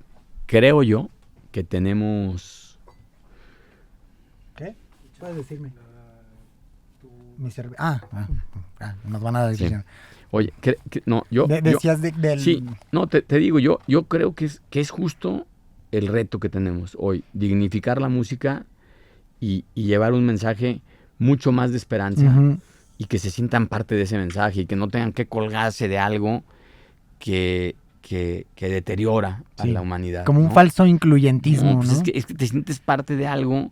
creo yo que tenemos...
¿Qué? ¿Puedes decirme? Nos van a decir.
Sí. Oye, no, yo...
decías del...
Sí, no, te digo, yo creo que es justo el reto que tenemos hoy, dignificar la música y llevar un mensaje mucho más de esperanza, uh-huh. Y que se sientan parte de ese mensaje y que no tengan que colgarse de algo que deteriora a la humanidad.
Como un falso incluyentismo, ¿no?
Pues es que te sientes parte de algo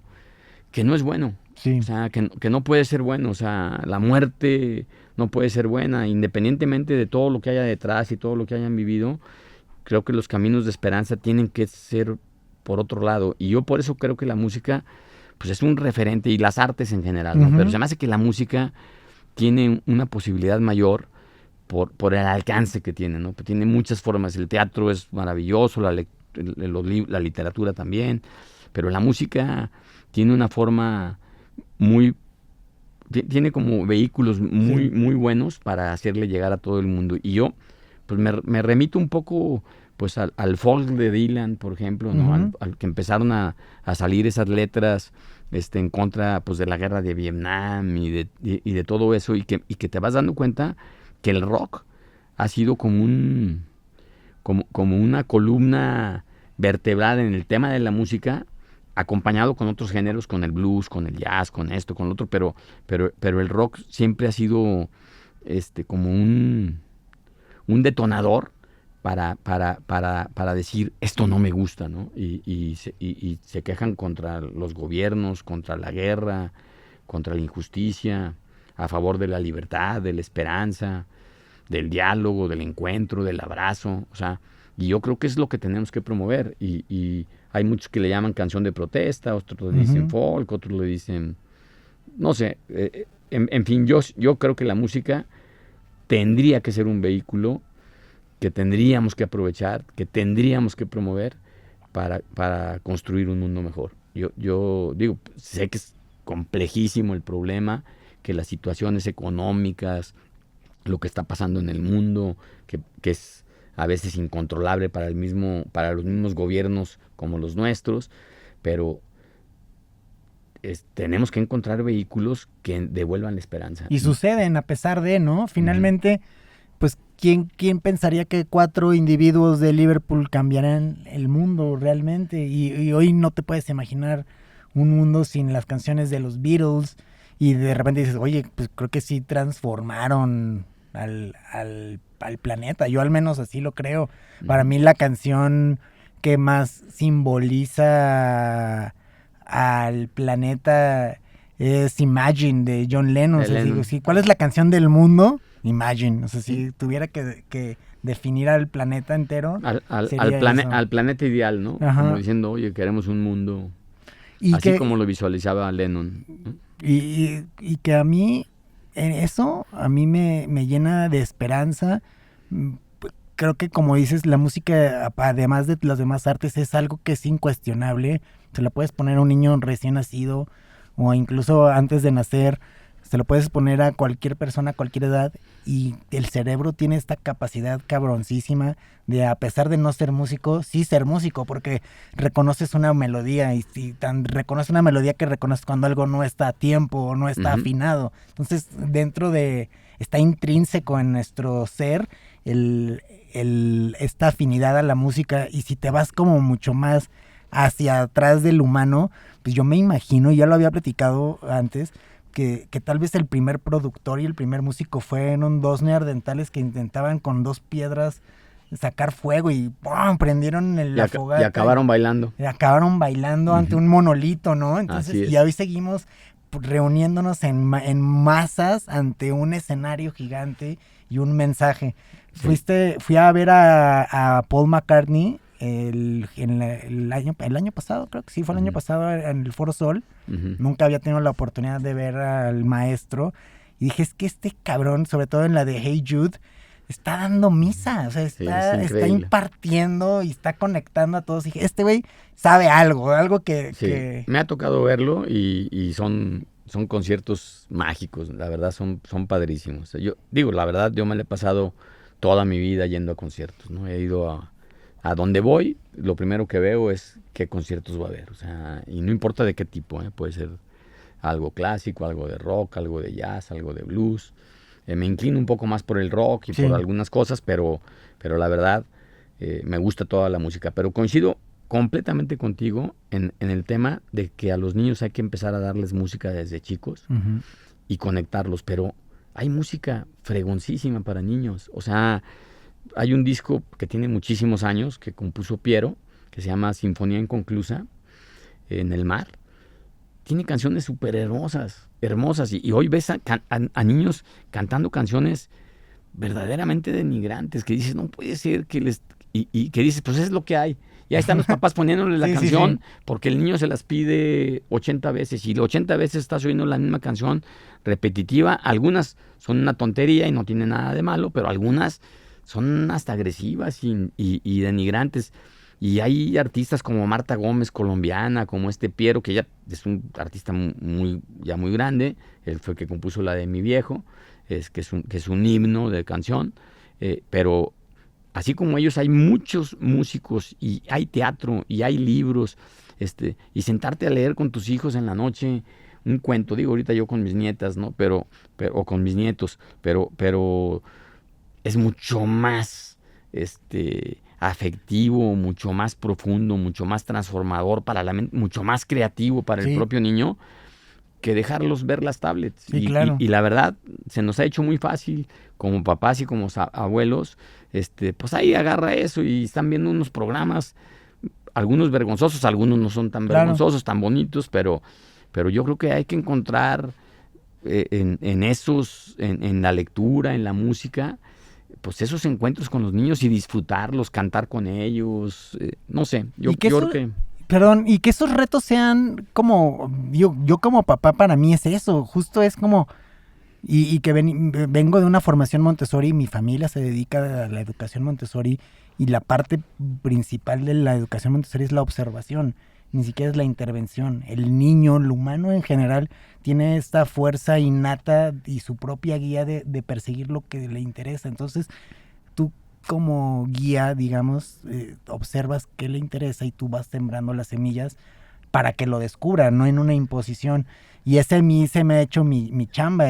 que no es bueno. Sí. O sea, que no puede ser bueno. O sea, la muerte no puede ser buena. Independientemente de todo lo que haya detrás y todo lo que hayan vivido, creo que los caminos de esperanza tienen que ser por otro lado. Y yo por eso creo que la música, pues es un referente, y las artes en general, ¿no? Uh-huh. Pero se me hace que la música tiene una posibilidad mayor por el alcance que tiene, ¿no? Pues tiene muchas formas. El teatro es maravilloso, la literatura también, pero la música tiene una forma tiene como vehículos muy buenos para hacerle llegar a todo el mundo. Y yo, pues me remito un poco, pues al folk de Dylan, por ejemplo, ¿no? Uh-huh. Al que empezaron a salir esas letras en contra, pues, de la guerra de Vietnam y de todo eso, y que te vas dando cuenta que el rock ha sido como una columna vertebral en el tema de la música, acompañado con otros géneros, con el blues, con el jazz, con esto, con lo otro, pero el rock siempre ha sido como un detonador para decir, esto no me gusta, ¿no? Y se quejan contra los gobiernos, contra la guerra, contra la injusticia, a favor de la libertad, de la esperanza. del diálogo, del encuentro, del abrazo, o sea, y yo creo que es lo que tenemos que promover, y hay muchos que le llaman canción de protesta, otros le dicen folk, otros le dicen, no sé, en fin, yo creo que la música tendría que ser un vehículo que tendríamos que aprovechar, que tendríamos que promover para construir un mundo mejor. Yo digo, sé que es complejísimo el problema, que las situaciones económicas, lo que está pasando en el mundo, que es a veces incontrolable para los mismos gobiernos como los nuestros, pero tenemos que encontrar vehículos que devuelvan la esperanza.
Y suceden a pesar de, ¿no? Finalmente, pues, ¿quién pensaría que 4 individuos de Liverpool cambiarán el mundo realmente? Y hoy no te puedes imaginar un mundo sin las canciones de los Beatles, y de repente dices, oye, pues creo que sí transformaron al planeta. Yo al menos así lo creo. Para mí la canción que más simboliza al planeta es Imagine, de John Lennon. O sea, digo, sí, ¿cuál es la canción del mundo? Imagine. O sea, si tuviera que definir al planeta entero,
al planeta ideal, ¿no?
Ajá.
Como diciendo, oye, queremos un mundo
y
así como lo visualizaba Lennon, ¿no?
Y que a mí, eso a mí me llena de esperanza. Creo que, como dices, la música, además de las demás artes, es algo que es incuestionable. Se la puedes poner a un niño recién nacido, o incluso antes de nacer. Se lo puedes poner a cualquier persona a cualquier edad, y el cerebro tiene esta capacidad cabroncísima de, a pesar de no ser músico, sí ser músico, porque reconoces una melodía, y reconoces una melodía que reconoces cuando algo no está a tiempo o no está afinado. Entonces, está intrínseco en nuestro ser esta afinidad a la música, y si te vas como mucho más hacia atrás del humano, pues yo me imagino, y ya lo había platicado antes, que tal vez el primer productor y el primer músico fueron 2 neandertales que intentaban con 2 piedras sacar fuego, y ¡pum!, prendieron la fogata.
Y acabaron bailando.
Ante un monolito, ¿no? Entonces, y hoy seguimos reuniéndonos en masas ante un escenario gigante y un mensaje. Sí. Fui a ver a Paul McCartney el año pasado, creo que sí, fue el año pasado, en el Foro Sol. Nunca había tenido la oportunidad de ver al maestro, y dije, es que este cabrón, sobre todo en la de Hey Jude, está dando misa, o sea, está impartiendo y está conectando a todos. Y dije, este güey sabe algo que...
Me ha tocado verlo, y son conciertos mágicos, la verdad, son padrísimos. Yo digo, la verdad, yo me la he pasado toda mi vida yendo a conciertos, ¿no? He ido a donde voy, lo primero que veo es qué conciertos va a haber, o sea, y no importa de qué tipo, puede ser algo clásico, algo de rock, algo de jazz, algo de blues. Me inclino un poco más por el rock y por algunas cosas, pero la verdad me gusta toda la música. Pero coincido completamente contigo en el tema de que a los niños hay que empezar a darles música desde chicos y conectarlos, pero hay música fregoncísima para niños, o sea... Hay un disco que tiene muchísimos años que compuso Piero, que se llama Sinfonía Inconclusa, en el mar. Tiene canciones súper hermosas, y hoy ves a niños cantando canciones verdaderamente denigrantes, que dices, no puede ser que y que dices, pues es lo que hay. Y ahí están los papás poniéndole la canción, porque el niño se las pide 80 veces, y 80 veces estás oyendo la misma canción repetitiva. Algunas son una tontería y no tienen nada de malo, pero algunas son hasta agresivas y denigrantes. Y hay artistas como Marta Gómez, colombiana, como Piero, que ya es un artista muy grande. Él fue el que compuso la de Mi Viejo, que es un himno de canción. Pero así como ellos, hay muchos músicos, y hay teatro, y hay libros. Y sentarte a leer con tus hijos en la noche un cuento. Digo, ahorita yo con mis nietas, ¿no? O con mis nietos, pero es mucho más afectivo, mucho más profundo, mucho más transformador para la mente, mucho más creativo para el propio niño, que dejarlos ver las tablets.
Claro.
Y la verdad, se nos ha hecho muy fácil, como papás y como abuelos, pues ahí agarra eso, y están viendo unos programas, algunos vergonzosos, algunos no son tan vergonzosos, tan bonitos, pero yo creo que hay que encontrar en la lectura, en la música, pues esos encuentros con los niños y disfrutarlos, cantar con ellos, no sé, yo
Y que
creo
eso,
que...
perdón, y que esos retos sean como, yo como papá para mí es eso, justo es como, y que vengo de una formación Montessori, mi familia se dedica a la educación Montessori y la parte principal de la educación Montessori es la observación, ni siquiera es la intervención. El niño, el humano en general, tiene esta fuerza innata y su propia guía de perseguir lo que le interesa. Entonces, tú como guía, digamos, observas qué le interesa y tú vas sembrando las semillas para que lo descubra, no en una imposición. Y ese a mí se me ha hecho mi chamba,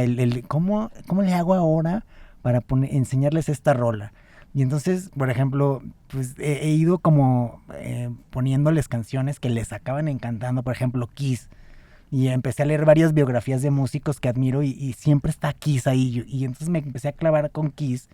¿cómo le hago ahora para enseñarles esta rola? Y entonces, por ejemplo, pues he ido como poniéndoles canciones que les acaban encantando, por ejemplo, Kiss. Y empecé a leer varias biografías de músicos que admiro y siempre está Kiss ahí. Y entonces me empecé a clavar con Kiss.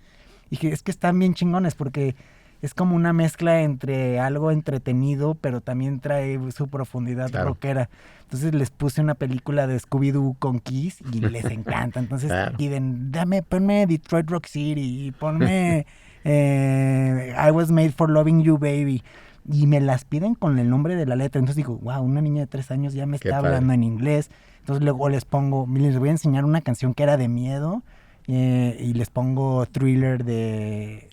Y dije, es que están bien chingones porque es como una mezcla entre algo entretenido, pero también trae su profundidad
Claro.
rockera. Entonces les puse una película de Scooby-Doo con Kiss y les encanta. Entonces
Claro.
piden, ponme Detroit Rock City y ponme I Was Made for Loving You, Baby. Y me las piden con el nombre de la letra. Entonces digo, wow, una niña de 3 años ya me
Qué
está
padre.
hablando en inglés. Entonces luego les voy a enseñar una canción que era de miedo. Y les pongo Thriller de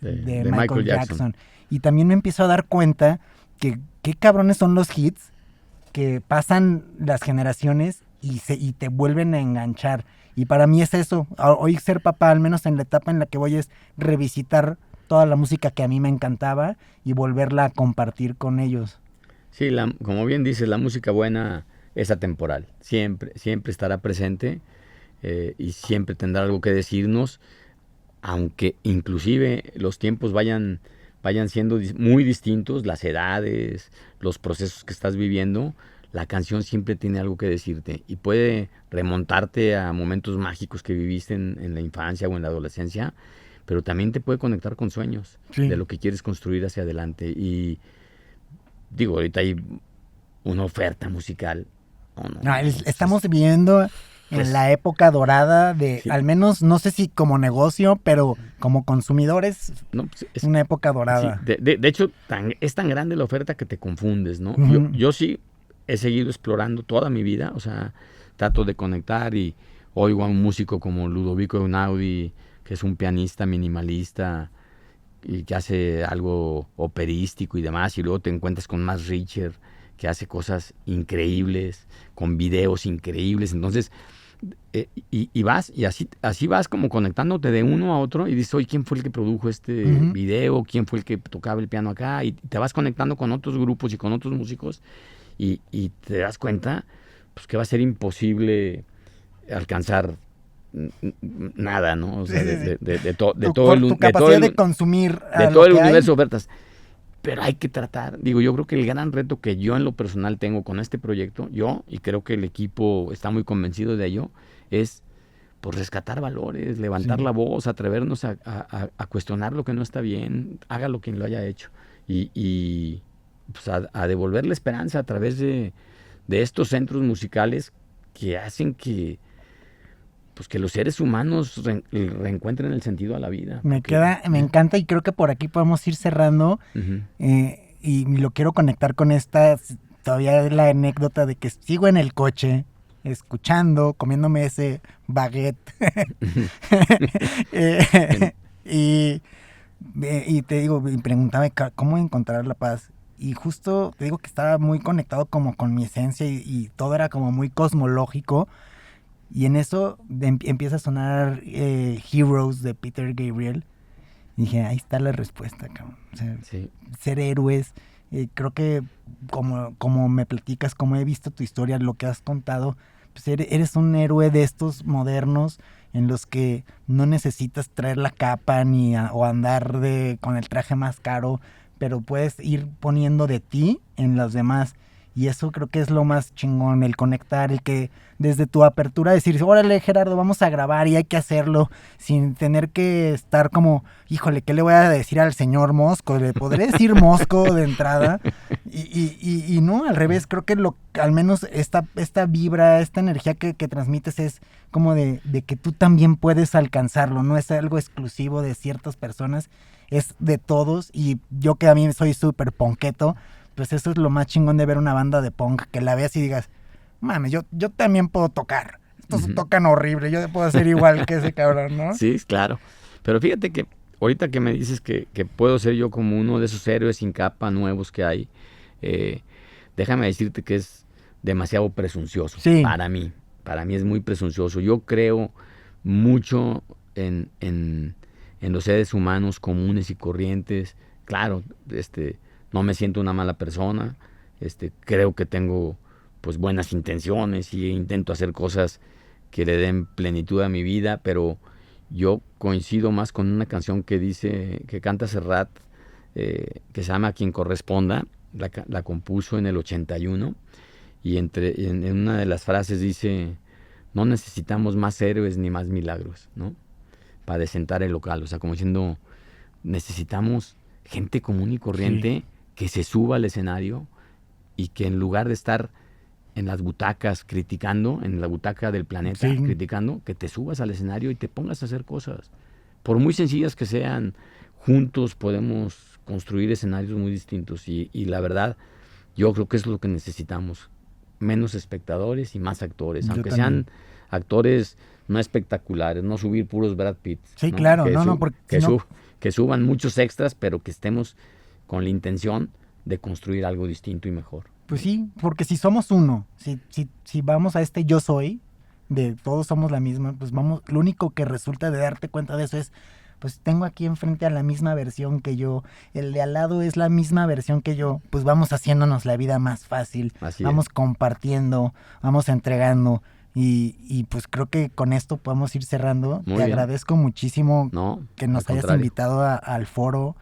Michael Jackson. Y también me empiezo a dar cuenta que qué cabrones son los hits que pasan las generaciones y te vuelven a enganchar. Y para mí es eso. Hoy ser papá, al menos en la etapa en la que voy, es revisitar toda la música que a mí me encantaba y volverla a compartir con ellos.
Sí, como bien dices, la música buena es atemporal, siempre estará presente y siempre tendrá algo que decirnos, aunque inclusive los tiempos vayan siendo muy distintos, las edades, los procesos que estás viviendo, la canción siempre tiene algo que decirte y puede remontarte a momentos mágicos que viviste en la infancia o en la adolescencia, pero también te puede conectar con sueños de lo que quieres construir hacia adelante. Y digo, ahorita hay una oferta musical.
Estamos viviendo en la época dorada de, al menos, no sé si como negocio, pero como consumidores, es una época dorada.
Sí, de hecho, es tan grande la oferta que te confundes, ¿no?
Uh-huh.
Yo sí he seguido explorando toda mi vida, o sea, trato de conectar y oigo a un músico como Ludovico Einaudi, que es un pianista minimalista y que hace algo operístico y demás, y luego te encuentras con Max Richter, que hace cosas increíbles, con videos increíbles. Entonces, y vas, y así vas como conectándote de uno a otro y dices, oye, ¿quién fue el que produjo este video? ¿Quién fue el que tocaba el piano acá? Y te vas conectando con otros grupos y con otros músicos y te das cuenta pues que va a ser imposible alcanzar nada, ¿no? O sea, de todo el
capacidad de consumir
de todo el universo de ofertas. Pero hay que tratar, digo, yo creo que el gran reto que yo en lo personal tengo con este proyecto, y creo que el equipo está muy convencido de ello, es pues rescatar valores, levantar la voz, atrevernos a cuestionar lo que no está bien, haga lo quien lo haya hecho, y pues a devolverle esperanza a través de estos centros musicales que hacen que pues que los seres humanos reencuentren el sentido a la vida.
Me encanta y creo que por aquí podemos ir cerrando.
Uh-huh.
Y lo quiero conectar con todavía la anécdota de que sigo en el coche, escuchando, comiéndome ese baguette. Y te digo, me preguntaba cómo encontrar la paz. Y justo te digo que estaba muy conectado como con mi esencia y todo era como muy cosmológico. Y en eso empieza a sonar Heroes de Peter Gabriel. Y dije, ahí está la respuesta, cabrón. O sea, ser héroes. Creo que como me platicas, como he visto tu historia, lo que has contado, pues eres un héroe de estos modernos en los que no necesitas traer la capa o andar con el traje más caro, pero puedes ir poniendo de ti en los demás. Y eso creo que es lo más chingón, el conectar, el que desde tu apertura decir, órale Gerardo, vamos a grabar y hay que hacerlo sin tener que estar como, híjole, ¿qué le voy a decir al señor Mosco? ¿Le podré decir Mosco de entrada? Y no, al revés, creo que al menos esta vibra, esta energía que transmites es como de que tú también puedes alcanzarlo, no es algo exclusivo de ciertas personas, es de todos. Y yo que a mí soy súper ponqueto, pues eso es lo más chingón de ver una banda de punk, que la veas y digas, mames, yo también puedo tocar. Estos tocan horrible, yo puedo hacer igual que ese cabrón, ¿no?
Sí, claro. Pero fíjate que ahorita que me dices que puedo ser yo como uno de esos héroes sin capa nuevos que hay, déjame decirte que es demasiado presuncioso para mí. Para mí es muy presuncioso. Yo creo mucho en los seres humanos comunes y corrientes. Claro, no me siento una mala persona, creo que tengo pues buenas intenciones y intento hacer cosas que le den plenitud a mi vida, pero yo coincido más con una canción que canta Serrat, que se llama Quien Corresponda, la compuso en el 81, y en una de las frases dice, no necesitamos más héroes ni más milagros, ¿no? Para desentar el local, o sea, como diciendo, necesitamos gente común y corriente, que se suba al escenario y que en lugar de estar en las butacas criticando, en la butaca del planeta criticando, que te subas al escenario y te pongas a hacer cosas. Por muy sencillas que sean, juntos podemos construir escenarios muy distintos y la verdad, yo creo que es lo que necesitamos. Menos espectadores y más actores, aunque sean actores no espectaculares, no subir puros Brad Pitt.
Sí, ¿no? Claro,
que suban muchos extras, pero que estemos con la intención de construir algo distinto y mejor.
Pues sí, porque si somos uno, si vamos a yo soy, de todos somos la misma, pues vamos, lo único que resulta de darte cuenta de eso es, pues tengo aquí enfrente a la misma versión que yo, el de al lado es la misma versión que yo, pues vamos haciéndonos la vida más fácil, vamos compartiendo, vamos entregando. Y pues creo que con esto podemos ir cerrando. Te agradezco muchísimo que nos hayas invitado al foro,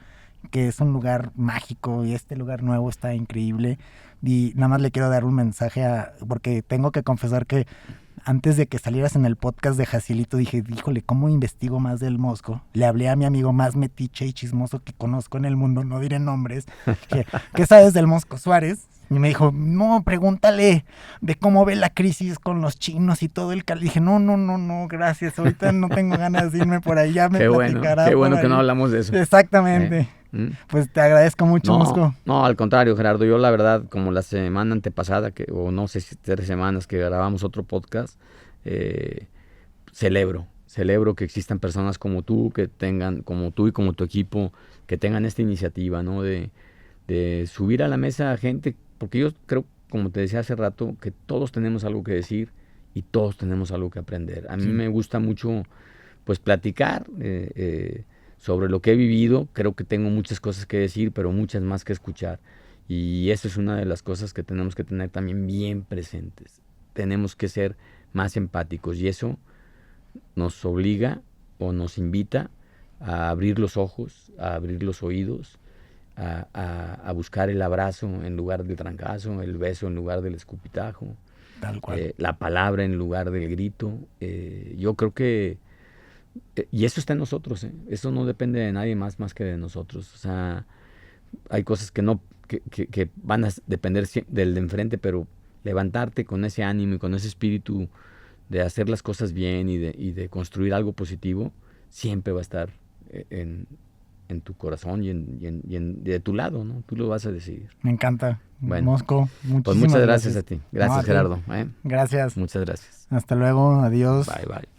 que es un lugar mágico y este lugar nuevo está increíble. Y nada más le quiero dar un mensaje porque tengo que confesar que antes de que salieras en el podcast de Jacilito dije, híjole, ¿cómo investigo más del Mosco? Le hablé a mi amigo más metiche y chismoso que conozco en el mundo, no diré nombres. Dije, ¿qué sabes del Mosco Suárez? Y me dijo, no, pregúntale de cómo ve la crisis con los chinos y todo el dije, no, gracias, ahorita no tengo ganas de irme por ahí, ya me platicará.
Qué bueno que no hablamos de eso.
Exactamente. Pues te agradezco mucho, Mosco.
No, al contrario, Gerardo, yo la verdad, como la semana antepasada, o no sé si 3 semanas que grabamos otro podcast, celebro que existan personas como tú, como tú y como tu equipo, que tengan esta iniciativa, ¿no? De subir a la mesa a gente, porque yo creo, como te decía hace rato, que todos tenemos algo que decir y todos tenemos algo que aprender. A mí me gusta mucho, pues, platicar sobre lo que he vivido. Creo que tengo muchas cosas que decir, pero muchas más que escuchar. Y eso es una de las cosas que tenemos que tener también bien presentes. Tenemos que ser más empáticos y eso nos obliga o nos invita a abrir los ojos, a abrir los oídos, a buscar el abrazo en lugar del trancazo, el beso en lugar del escupitajo,
tal cual.
La palabra en lugar del grito. Yo creo que y eso está en nosotros, eso no depende de nadie más que de nosotros. O sea, hay cosas que van a depender del de enfrente, pero levantarte con ese ánimo y con ese espíritu de hacer las cosas bien y de construir algo positivo, siempre va a estar en tu corazón y de tu lado, ¿no? Tú lo vas a decidir.
Me encanta. Bueno, Mosco,
pues muchas gracias a ti. Gracias, Gerardo.
Gracias.
Muchas gracias.
Hasta luego. Adiós.
Bye.